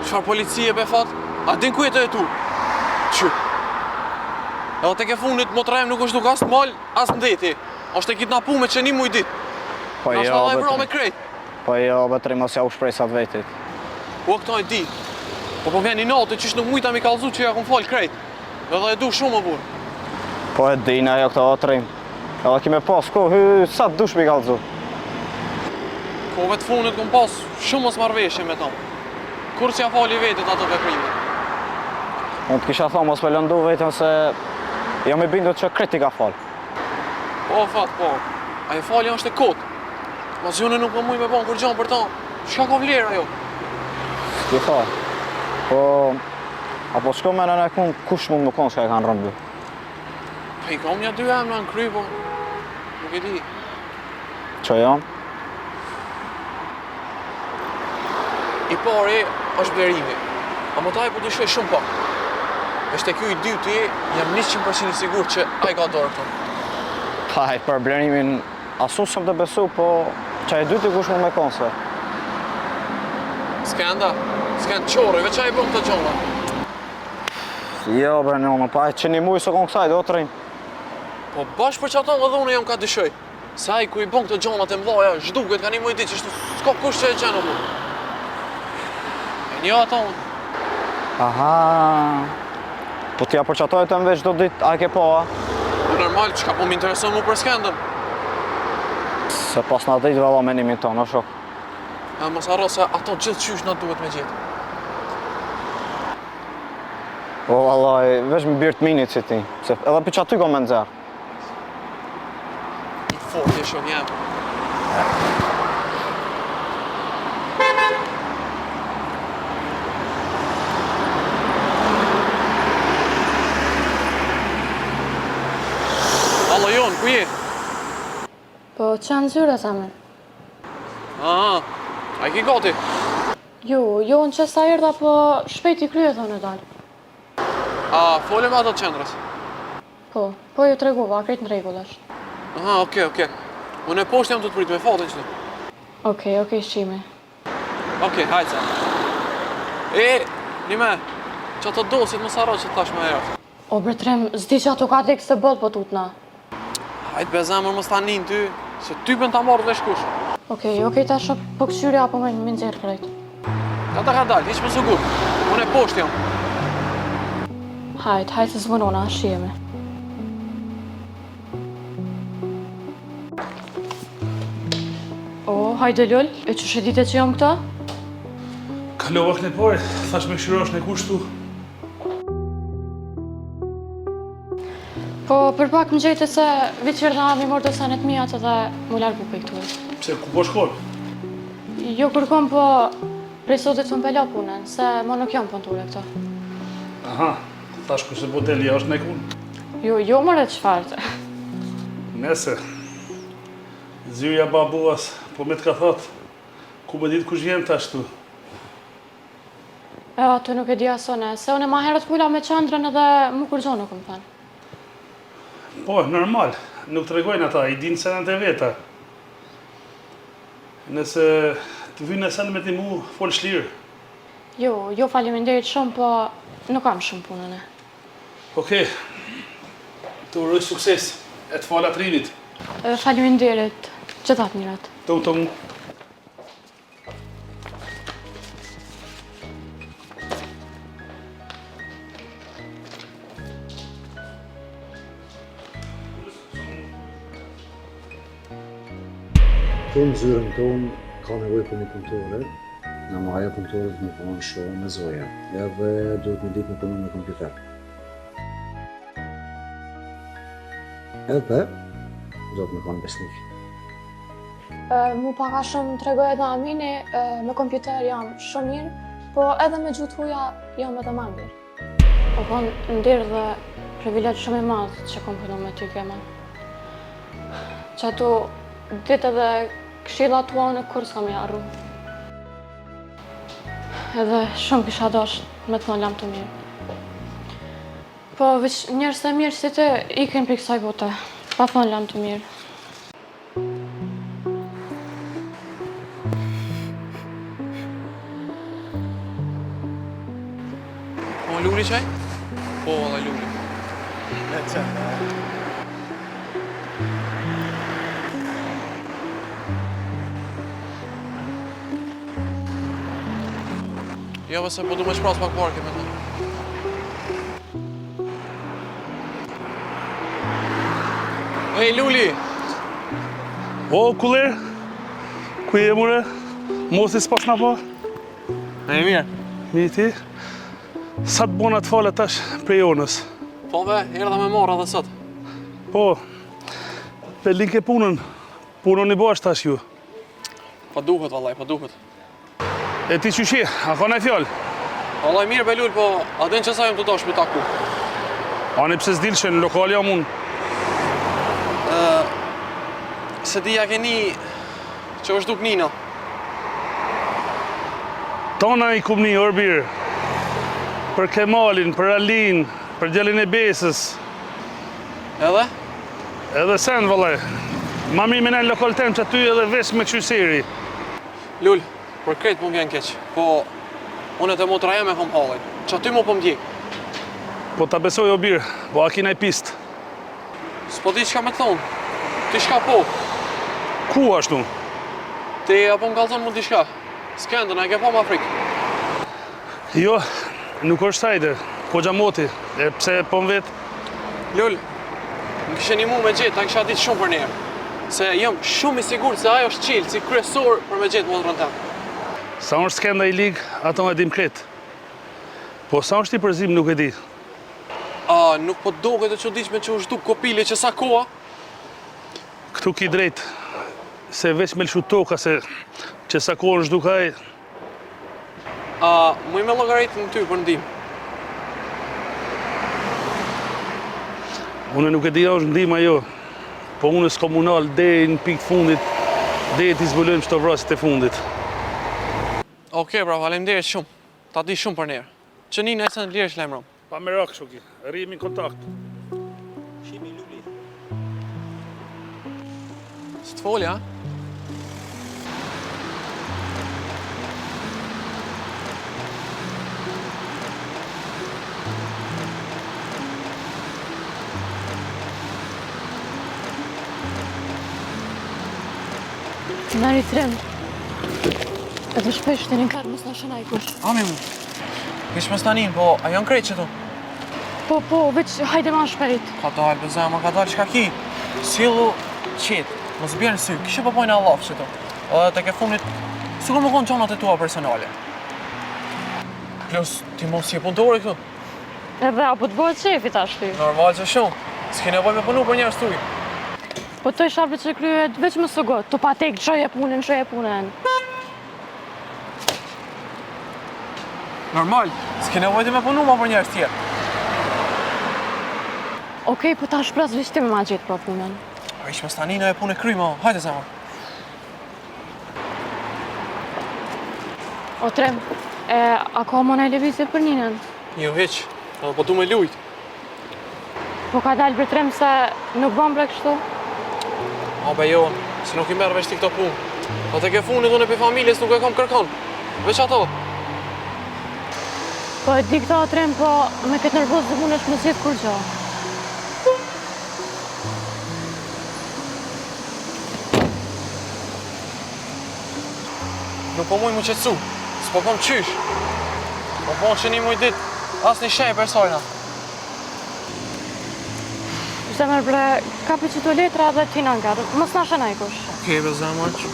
Qfar policie be fat? A din ku jetoj e tu? Që? Edhe te ke fundit motrem nuk është duk as t'mal, as m'deti. Është e kidnapu me qeni mu i dit. Po Nashta jo, dhe i vro me betrim. krejt. Po jo, betrim mos ja u shprej sa të vetit. Po këto e di. Po vjen një natë qysh nuk mujta mi kallzu që ja kum fal krejt. Edhe e du shumë më burë. Po e din ajo këto Trim. Edhe kime pas kohë, sa të dush mi kallzu. Po vetë fundit kum pas shumë mos marrveshje me tom. Kur që ja fali vetit ato veprime. Unë të kisha thonë mos me lëndu vetën se jam i bindur që kreti ka fal. Po fat, po. Ajo falja është e kotë. Mos jone nuk po muj me bon kur gjanë për ta. Çka ka vlerë ajo? Ti tha. Po, apo shko me nëne kun, kush mund më konë që e kanë rëmby? Po i kam një 2 emra në kry, po nuk e di. Që janë? I pari është Blerimi, a më taj po dyshoj shumë pak. Është e kjo i dyti, jam 100% i sigur që ai ka dorë këto. Haj, për Blerimin, asu shumë të besu, po që e dyti kush mund me konë se? Skenda qore, veç ai bëm të gjona. Jo, bre, në pa e që një mujë së konë kësaj, do të rinjë. Po bashkë për që ato edhe unë jam ka dyshoj. Se ai ku i bën këto gjonat e mdhaja, zhduket ka një mujë ditë që s'ka kush që e gjenë mu. E një ato unë. Aha. Po t'ja përqatoj të më veç do ditë, a ke po, a? Po normal, çka po m'intereson mu për Skendën. Se pas në ditë valla menimin tonë, o shok. A mos harro se ato gjithë qysh na duhet me gjetë. O, vallaj, veç më birë të minit si ti, se edhe për që aty ko me nëzërë. I fort e shok jam. Allo Jon, ku je? Po, që janë zyre, Samer? Aha, a i ki gati? Jo, në që sa erdha, po shpejt i krye, thonë e dalë. A, folem ato të qendrës? Po ju tregova, krejt në regull është. Aha, okej. Unë e poshtë jam të prit me fatin qëtë. Okej, shqime. Okej, hajtë sa. E, nime, që ato dosit më sarot që të tash me herët. O, Bertrem, zdi që ato ka lekë se bëllë po tutna. Hajtë be zemër më stanin ty, se ty bën ta marrë vesh kush. Okej, ta shok po këshyri apo me nxerë krejt. Ka dalë, hiq më sigur. Unë e poshtë jam. Hajtë se zvonona, shijeme. O, hajde Lull, e që shedite që jam këta? Kalova këne pare, thash me këshyrosh në kushtu. Po, për pak më gjejtë se viqërna mi morë të sanet mijat edhe më largu për i këtu. Pse, ku po shkollë? Jo kërkom, po prej sotit të më pela punën, se më nuk jam pënture këto. Aha, thash ku se bodeli është në kunë. Jo mërë të qfartë. Nese, zyrja babuas, po me të ka thotë, ku me ditë kush vjen të ashtu. E atë nuk e di asone, se unë e ma herët pula me qandrën edhe mu kërgjohë nuk më thanë. Po, normal, nuk të regojnë ata, i dinë senat e veta. Nëse të vynë e sen me ti mu, folë shlirë. Jo, faleminderit shumë, po nuk kam shumë punën e. Okej, të uroj sukses, e të falat rinit. Faleminderit, që thatë mirat. Të mu. Tonë zyrën tonë ka nevoj për një punëtore, në ma ajo punëtore të më punon shumë me zoja, edhe duhet me ditë me punon me kompjuter. Edhe duhet me konë besnik. Mu paka shumë të regoj edhe Amini, me kompjuter jam shumë mirë, po edhe me gjutë huja jam edhe ma mirë. Po kon ndirë dhe privilegj shumë i madhë që kom punu me ty Kemal. Që atu ditë edhe këshilla tua unë kur s'kam i arru. Edhe shumë kisha dosh me të thonë lam të mirë. Po veç njerëz të mirë si të ikin për kësaj bote, pa thonë lam të mirë. Po luli qaj? Po, dhe luli. E të Jo, se po du me shpras pak parke me të. Ej, Luli! O, kuller, ku je mure? Mosi s'pas na po? E mirë. Mirë ti? Sa të bona të falet tash prej onës? Po be, erdha me marra dhe sot. Po, pe linke punën. Punën i bash tash ju. Po duhet, vallaj, po duhet. E ti qyshi, a ka nej fjallë? Allah mirë be lull, po a din që sa jam të dash me taku? Ani pse s'dil që në lokal jam unë? Se di ja keni që është duk Nina. Tona i kumni, Orbir. Për Kemalin, për Alin, për djelin e Besës. Edhe? Edhe sen, vëllaj. Ma mi me në lokal tem që aty edhe vesh me këshyseri. Lull, për kretë më vjen keq, po unë e të motra jam e kom halin, që aty mu po më djek. Po ta besoj, Orbir, po a kina i pist. S'po di qka me të thonë, ti shka po. Ku ashtu? Ti apo më kalzon mu di shka, s'kendën, a ke po më Afrikë. Jo, nuk është sajde, ko gjamoti, e pse po më vetë? Lull, më kishe një mu me gjithë, ta kisha ditë shumë për njerë. Se jam shumë i sigur se ajo është qilë, si kryesor për me gjithë motrën tem. Sa është skenda i ligë, ato e dim kretë. Po sa është i përzim nuk e di. A, nuk po doke të çuditshme që u zhduk kopili që sa koha? Këtu ki drejt, se veç me lëshu toka, se që sa kohë në zhdukaj. A, mu i me llogaritë në ty për ndim. Unë nuk e di është ndima jo, po unë është komunal deri në pikë fundit, deri t'i zbulojmë çdo vrasit e fundit. Okej, bra, faleminderit shumë. Ta di shumë për njerë. Që Nina e se në lirë shlemram. Pa me rak, shoki, rrimi në kontakt. Shimi luli. Së të folja, a? Nari tren. Edhe shpesh të rinë karë mos në shënaj kush. Ami mu. Kish me stanin, po a janë krejt që tu? Po, veç hajde ma shperit. Ka dalë, bëzema, ka dalë, qka ki? Silu qetë, mos bjerë në sy, kishe pëpojnë Allah që tu. Edhe të ke fundit, sikur më konë qonat e tua personale. Plus, ti mos si e punëtore këtu. Edhe apo të bëhet shefi tash ty. Normal që shumë, s'ki nevoj me punu për njerës tuj. Po të isha që kryet veç më sëgot, të pa tek qoje punën. Normal, s'ki nevoj të me punu ma për njerës tjerë. Okej, po ta shpras veç ti me ma gjithë për punën. A ish me stanina e punë e kry, ma, hajde zemër. O Trem, a ka më në levizje për Ninën? Jo, heq, edhe po du me lujt. Po ka dalë për Trem se nuk bëm bre kështu? A be jo, se nuk i merë veç ti këto punë. Po të ke funit unë e për familjes nuk e kam kërkon. Veç ato. Po e di këta Trem, po me këtë nervoz dhe mund është më zjetë kur gjo. Nuk po muj mu qetsu, s'po kom qysh. Po po që një muj dit, as një shenj për sajna. Zemër bre, ka për që të letra dhe ti në nga, mos në shënaj kush. Okej, be zemër që.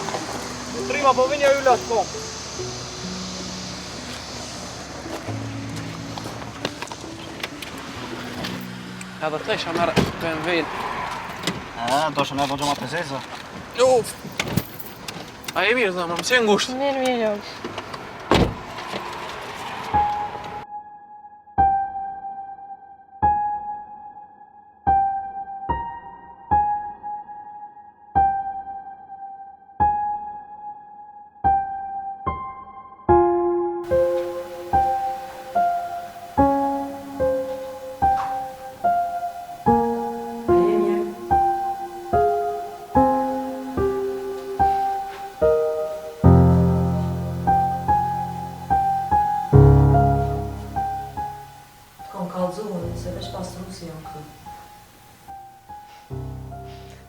Trima, po vinja ju latë kom. Edhe të isha merë BMW-n. Do shë me po gjoma të zezë. Uf! A e mirë, zemër, më si e ngushtë. Mirë, jo.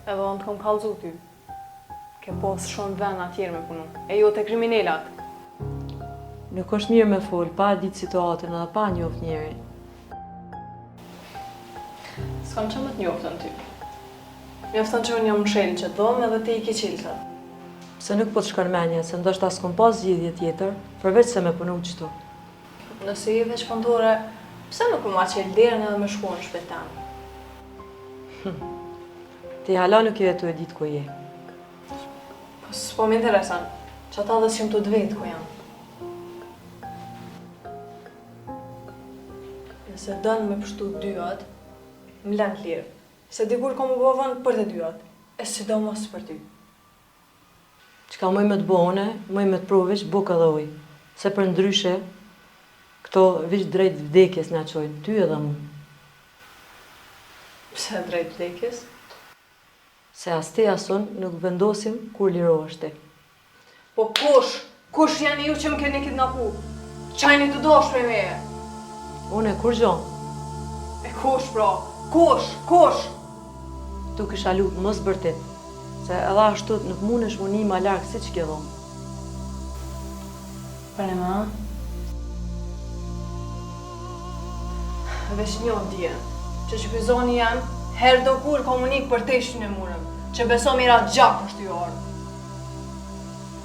Edhe unë të kom kallëzu ty. Ke posë shumë vend atjerë me punu. E jo të kriminalat. Nuk është mirë me folë, pa ditë situatën edhe pa njoft njerin. S'kam që më të njoftën ty. Njoftën që unë jam mshelë që dhomë edhe ti i ke qilëta. Pse nuk po të shkon menja, se ndoshta s'kom pas zgjidhje tjetër, përveç se me punu qëtu. Nëse i veç pëndore, pse nuk më ma qelë derën edhe me shku në shpetanë? Ti hala nuk je tu e ditë ku je. Po s'po më interesan, që ata dhe s'jum të dvetë ku janë. se dënë me pështu dyat, më lënë lirë. Se dikur ka më bovën për të dyat, e sidomos për ty. Qka mëj me të bone, mëj me të provë veç bukë edhe ujë. Se për ndryshe, këto veç drejt vdekjes nga qojnë, ty edhe mu. Pse drejt vdekjes? Se as ti asun nuk vendosim kur lirohesh ti. Po kush janë ju që më keni kidnapu? Qajni të dosh me meje? Une, kur gjon? E kush, pra? Kush? Tu kisha lutë mos bërtit, se edhe ashtu nuk mundesh mu një ma larkë si që ke dhomë. Për e ma? Vesh një dje, që qëpizoni jam, herë do kur komunik për te shqynë e murëm, që beso mira gjak është ju orë.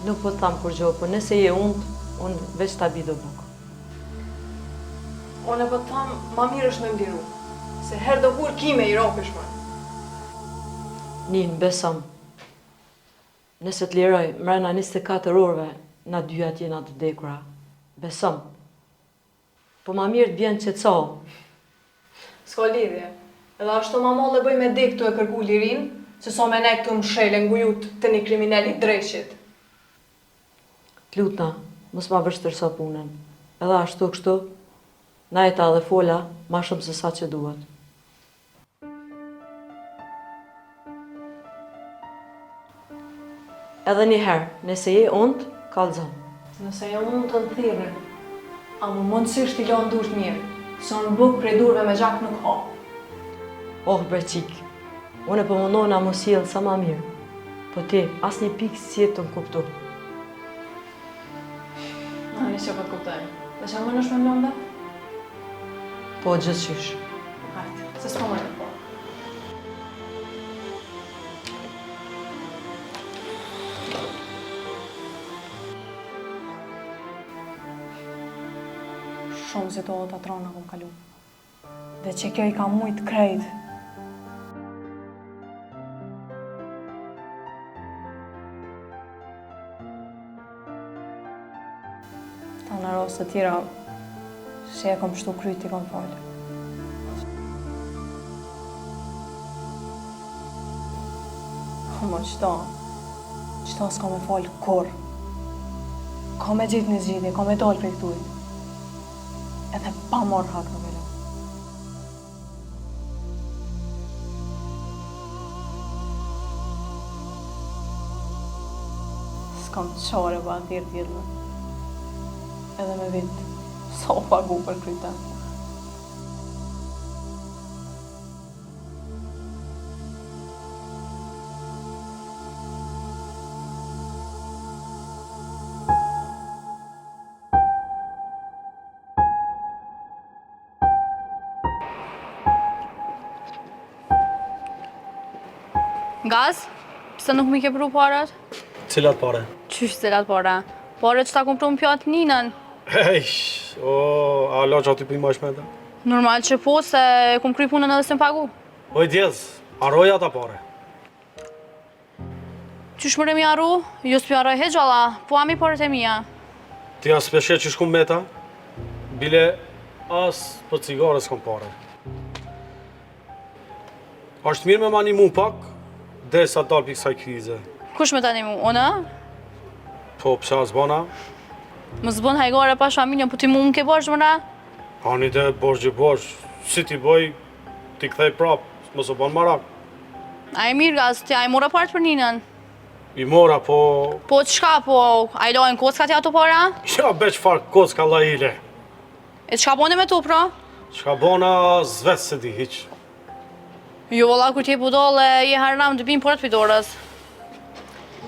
Nuk po të thamë kur gjohë, po nëse je unë veç ta bi do bukë. One po të thamë, ma mirë është me mdiru, se herë do kur ki me i ropish më. Nin, besom. Nëse të liroj, mrena 24 orëve, na dyja t'jena të dekura. Besom. Po ma mirë të vjen qetëso. S'ka lidhje. Edhe ashtu ma mollë e bëj me dek të e kërku lirin, se so me ne këtu më shele ngujut të një kriminali dreqit. T'lutna, mos ma vështërso punën. Edhe ashtu kështu, najta dhe fola ma shumë se sa që duhet. Edhe njëherë, nëse je unë, kallëzon. Nëse je unë të në thirë, a më mundësisht i lonë dush mirë, se unë bukë prej durve me gjak nuk ha. Oh, bre qik, unë po mundona mos jelë sa ma mirë, po ti, as një pikë si jetë të më kuptu. Ani që po të kuptojnë, dhe që më nëshme më lënda? Po, gjithë qysh. Hajtë, se s'po më në po. Shumë zitohet të atrona kom kalu. Dhe që kjo i ka mujtë krejt. Ta në rosë të tjera, që e kom shtu kryt i kom falë. Mo qëta s'ka me falë kur. Ka me gjitë një zgjidhje, ka me dalë prej këtuj. Edhe pa morë hak nuk e lo. S'kam qare ba thirë tjetëve. Edhe me vitë, sa u pagu për kryta. Gaz, pse nuk mi ke pru parat? Cilat pare? Qysh cilat para? Pare që ta kom pru në pjatë ninën. A la që aty për i ma shmeta? Normal që po, se kom kry punën edhe se më pagu. Oj djedh, arroja ata pare. Qysh më remi arru? Jo s'pi arroj he gjalla, po ami paret e mija. Ti as peshe që shkum meta, bile as për cigare s'kom pare. Ashtë mirë me ma një mu pak, dhe sa dalë për kësaj krize. Kush me tani mu, ona? Po, pësa zbona? Më zbon hajgore pash familjen, po ti mu më ke bosh mëra? Ani dhe bosh gjë bosh, si ti bëj, ti kthej prap, mos o bon marak. A e mirë gaz, ti a i mora part për ninën? I mora, po... Po qka, po a i lojnë kocka ti ato para? Ja, beq farë kocka la ile. E qka bone me tu, pra? Qka bona zvet se di hiq. Jo, valla, kur ti e budole, je harnam të bimë porat pëjdorës.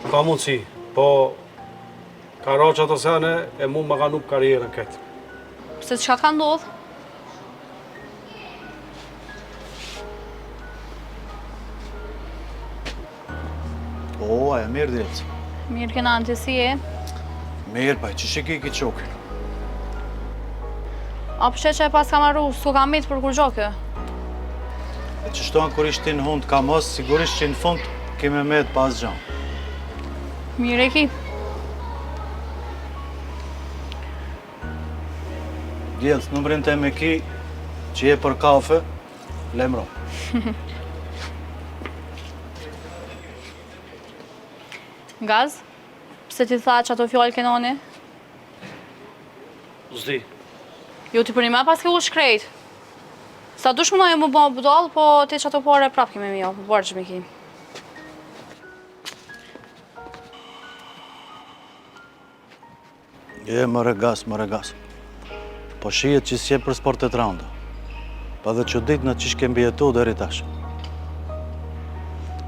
Ka mundësi, po... Ka raqë ato sene, e mu më ka nuk karierën këtë. Pse qka ka ndodhë? O, aja mirë djelës. Mirë kena në të si e. Mirë, pa, që shiki ki qokin? A përshe që e pas kam arru, s'ko kam mitë për kur gjokë. E që shtoan kur ishti në hund ka mos, sigurisht që në fund kime med pas gjanë. Mirë e ki. Djelës, numërin të me ki, që je për kafe, lemro. Gaz, pse ti tha që ato fjallë Kenoni? Zdi. Jo, ti për një me pas ke u shkrejt. Sa dush mënoj më bëmë budal, po ti që ato pare prap kemi mi jo, po bërë që mi ki. Më regas. Po shijet që s'je për sportet randa. Pa dhe që ditë në qish kemi jetu dhe rritash.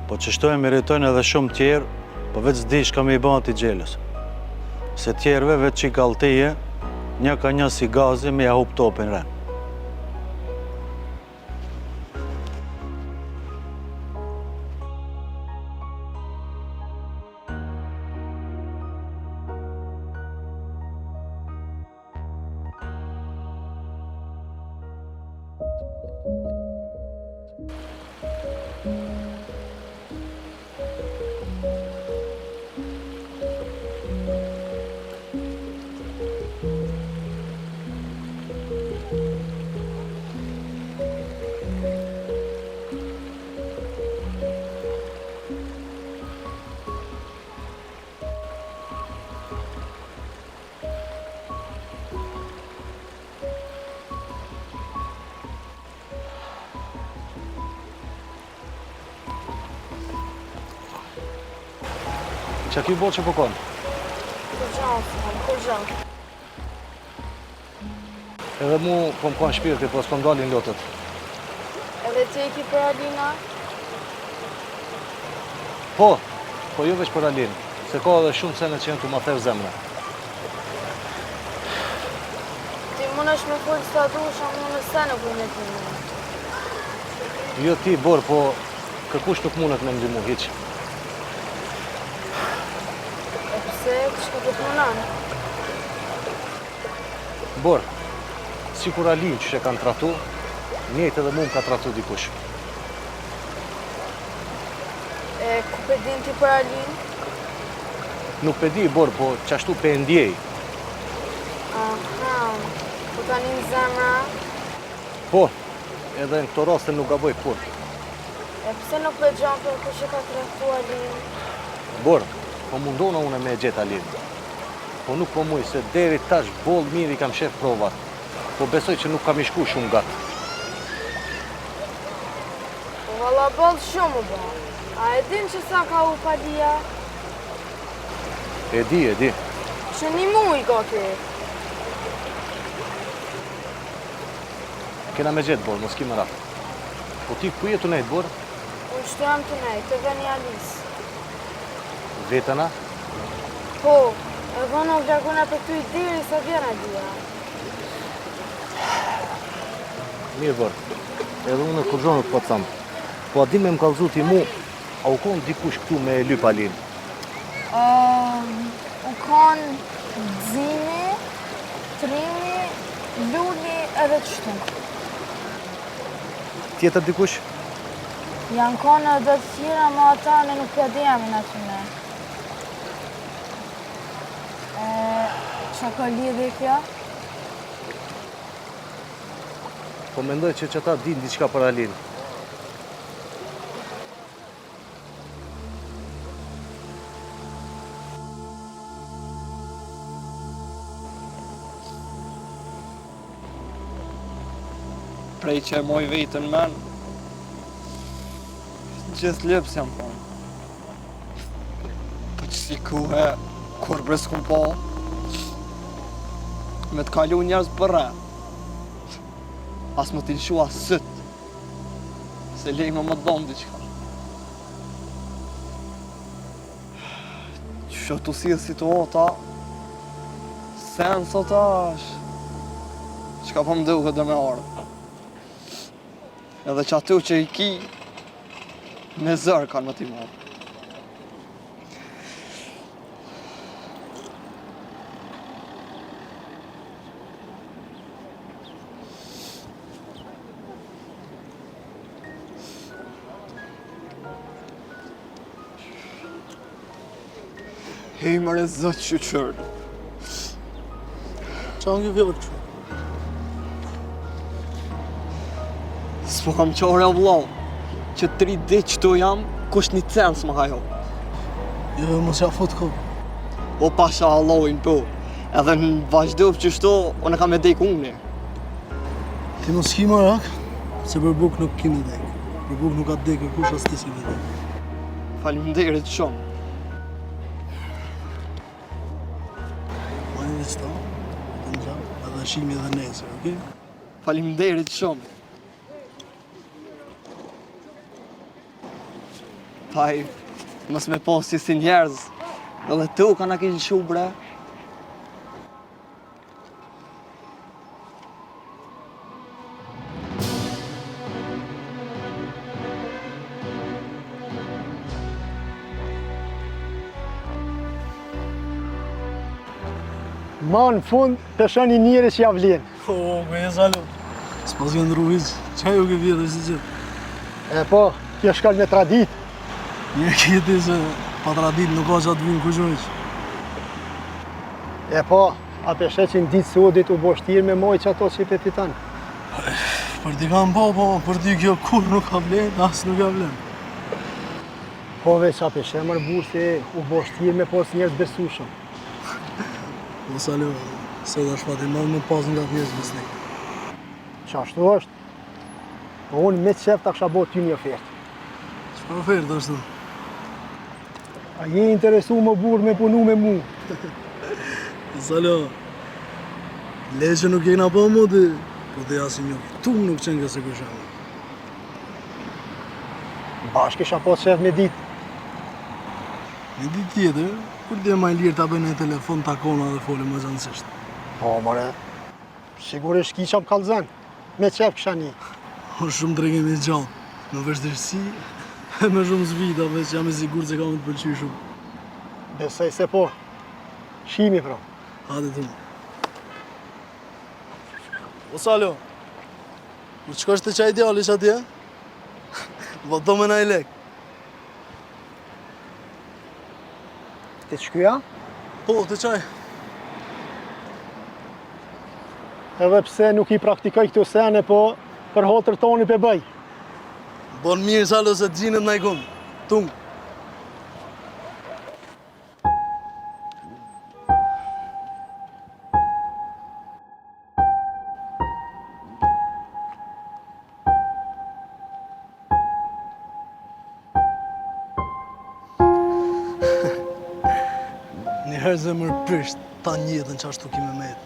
Po që shto e meritojnë edhe shumë tjerë, po veç s'di shka me i bënë t'i gjelës. Se tjerëve veç që i kaltije, një ka një si gazi me ja hup topin ren. Qa ki bo që po konë? Kur gjanë. Edhe mu po më konë shpirti, po s'po m'dalin lotët. Edhe ti e ki për Alina? Po jo veç për Alin, se ka edhe shumë sene që jenë të ma thevë zemre. Ti mund është me full sa dush, a mund është sene për me të më. Jo ti, Bor, po kërkush nuk mundet me ndimu, hiq. Se kështë ka të punan? Bor, si kur Alin që kanë tratu, njëjtë edhe mu më ka tratu dikush. E ku pe din ti për Alin? Nuk pe di, Bor, po qashtu pe ndjej. Aha, po tani në zemra? Po, edhe në këto raste nuk gaboj kur. E pse nuk pe gjanë për kush e ka tratu Alin? Bor, po mundona une me gjetë Alin. Po nuk po muj, se deri tash bol mirë i kam shef provat. Po besoj që nuk kam i shku shumë gatë. Po valla bol shumë ba. A e din që sa ka u Palia? E di. Që një muj gati. Kena me gjetë, Bor, mos ki më ratë. Po ti ku jetu nejtë, Bor? Unë shtuam të nejtë, të veni Alis. Vetëna? Po, e vënë o vlerguna për ty i diri sa vjena dhja. Mirë, Bor, edhe unë e kurgjonë të po të thamë. Po a din me më kalëzu ti mu, a u konë dikush këtu me lyp Alin? U konë Dzimi, Trimi, Luli edhe të shtu. Tjetër dikush? Janë konë edhe të tjera, ma ata në nuk ja dijamin aty me. Qa ka lidhje kjo? Po mendoj që ata din diçka për Alin. Prej që e moj vetën men, gjithë lëpës jam thonë. Po që si kuhe, kur bres ku po, me të kalu njerës bërre. As më t'i lëshua sët, se lejmë më dhomë diqka. Që shëtu si e situata, sen sot ashtë, qka po më duhe dhe me arë. Edhe që atu që i ki, me zërë kanë më t'i marë. Hej mërë zëtë që qërë. Qa në vjërë që? S'mu kam qore o vlau, që 3 ditë që tu jam, kush një cent s'ma ka jo. Jo, mos ja fut ko. O pasha Allahin po, edhe në vazhdov që shto, unë kam e dek unë. Ti mos ki më rak, se për buk nuk ki me dek. Për buk nuk ka dek e kush as ti si me dek. Faleminderit shumë. Ma një veç ta, të në gjallë, edhe shimi edhe nesër, okej? Faleminderit shumë. Taj, mos me posi si njerëz, edhe tu ka na kishin shu bre. Ma në fund të shani njëri që ja vlen. O, me e zalo. S'pas vjen rruviz, qa jo ke vjetë është gjithë? E po, kjo shkall me tradit. Një kjeti se pa tradit nuk ka që atë vinë kushoniq. E po, a peshe që në ditë sodit u boshtirë me moj që ato që i pepitan. Për ti kam po, për ti kjo kur nuk ka vlen, asë nuk ka vlen. Po veç a peshe mërë burë se u boshtirë me pos njerës besushëm. O salo, se dhe shpati madhë me pas nga njerës besnik. Qashtu është? Po unë me qef ta kësha bo ty një ofertë. Qëfar ofertë është? A je interesu më burë me punu me mu? Salo, le që nuk jena po mu ti, po të jasi një tum nuk qenë nga se këshamë. Bashkë isha po qef me ditë. Me ditë tjetër, kur t'je ma i lirë t'a bëjnë e telefon, takona dhe foli më zanësisht. Po, more, sigurisht ki qa më kalëzën, me qef kësha një. O shumë tregim i gjallë, në vështirësi, e me shumë zvita, veç jam i sigur se ka më të pëlqy shumë. Besoj se po, shimi pra. Hadi të më. O Salo, kur qëkosh të qaj djallish atje, vëto me na i lek. Të qkyja? Po, të qaj. Edhe pse nuk i praktikoj këtu sene, po për hotër toni pe bëj. Bon mirë, Salo, se të gjinët na i kumë. Tungë. Njëherë zemër prisht, ta njëtën që ashtu kime me jetë.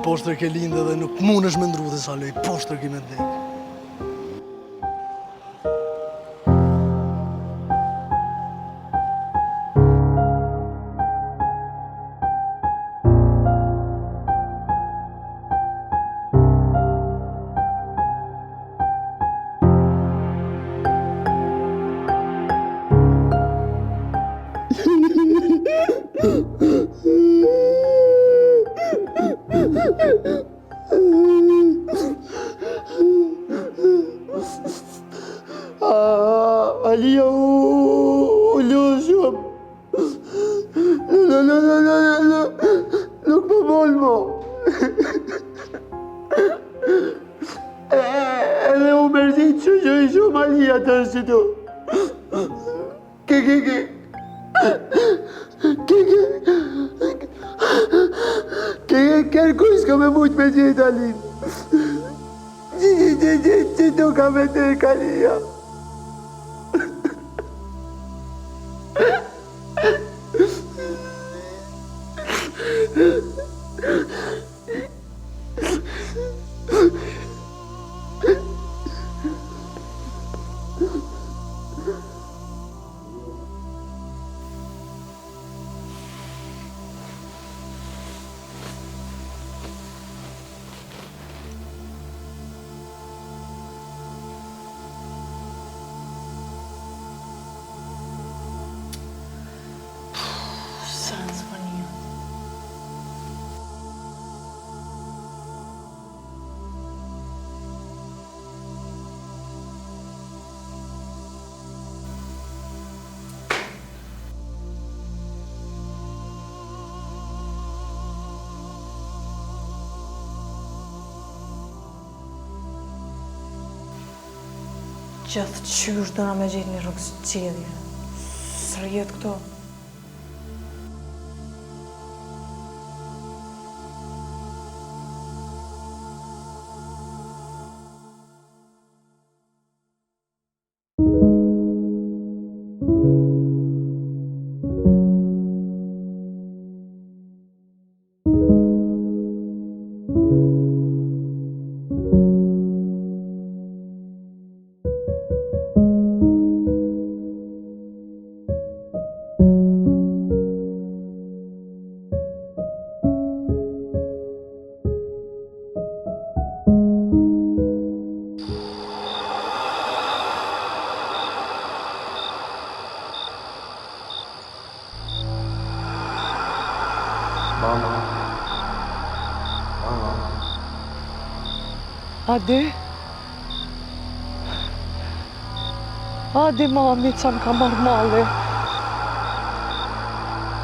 Poshtër ke lindë dhe nuk mund është me ndru dhe Salo, i poshtër kime ndekë. Alia u lënë shumë. Nuk më bolë mo. Edhe u mërzit që i shumë Alia të është që tu. Kërkuj s'ka me mujtë me gjithë Alin. Që tu ka me të Alia. Gjithë qysh do na me gjetë një rrugë zgjedhje. Sërjet këto. Adi? Adi, mami, ca më ka marrë malli.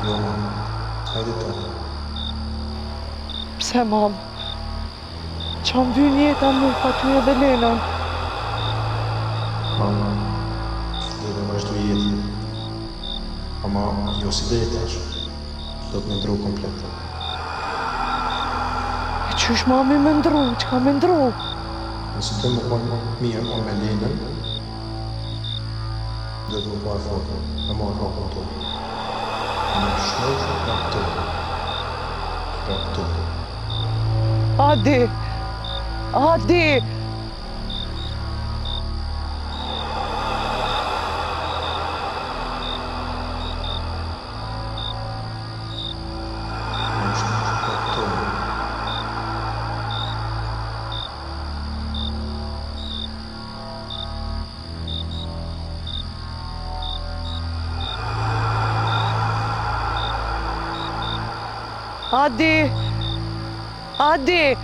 Jo, mama, hajde të. Pse, mam? Qa më vyn jeta mu, pa ty edhe Lenën? Mama, do të vazhdu jetin. Ama, jo si dhe jetash. Do të me ndru komplet. E qysh mami me ndru? Qka me ndru? Nëse të më konë mirë o me Lenën, do të më parë foto, me marë hapën të. Në shnojshë raptor. Raptor. Adi! Adi! Adi! Adi!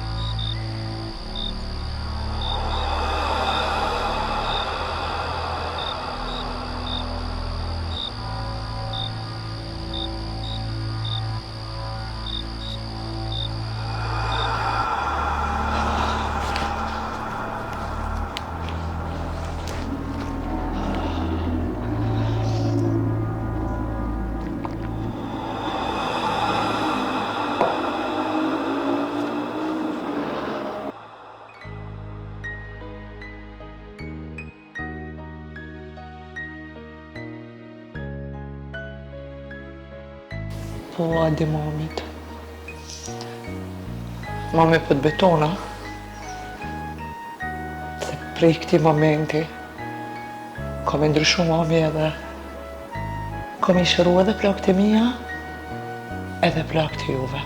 Po, Adi, mamit. Mami për të betona. Se prej këti momenti, kam e ndryshu mami edhe. Kam i shëru edhe plak të mija, edhe plak të juve.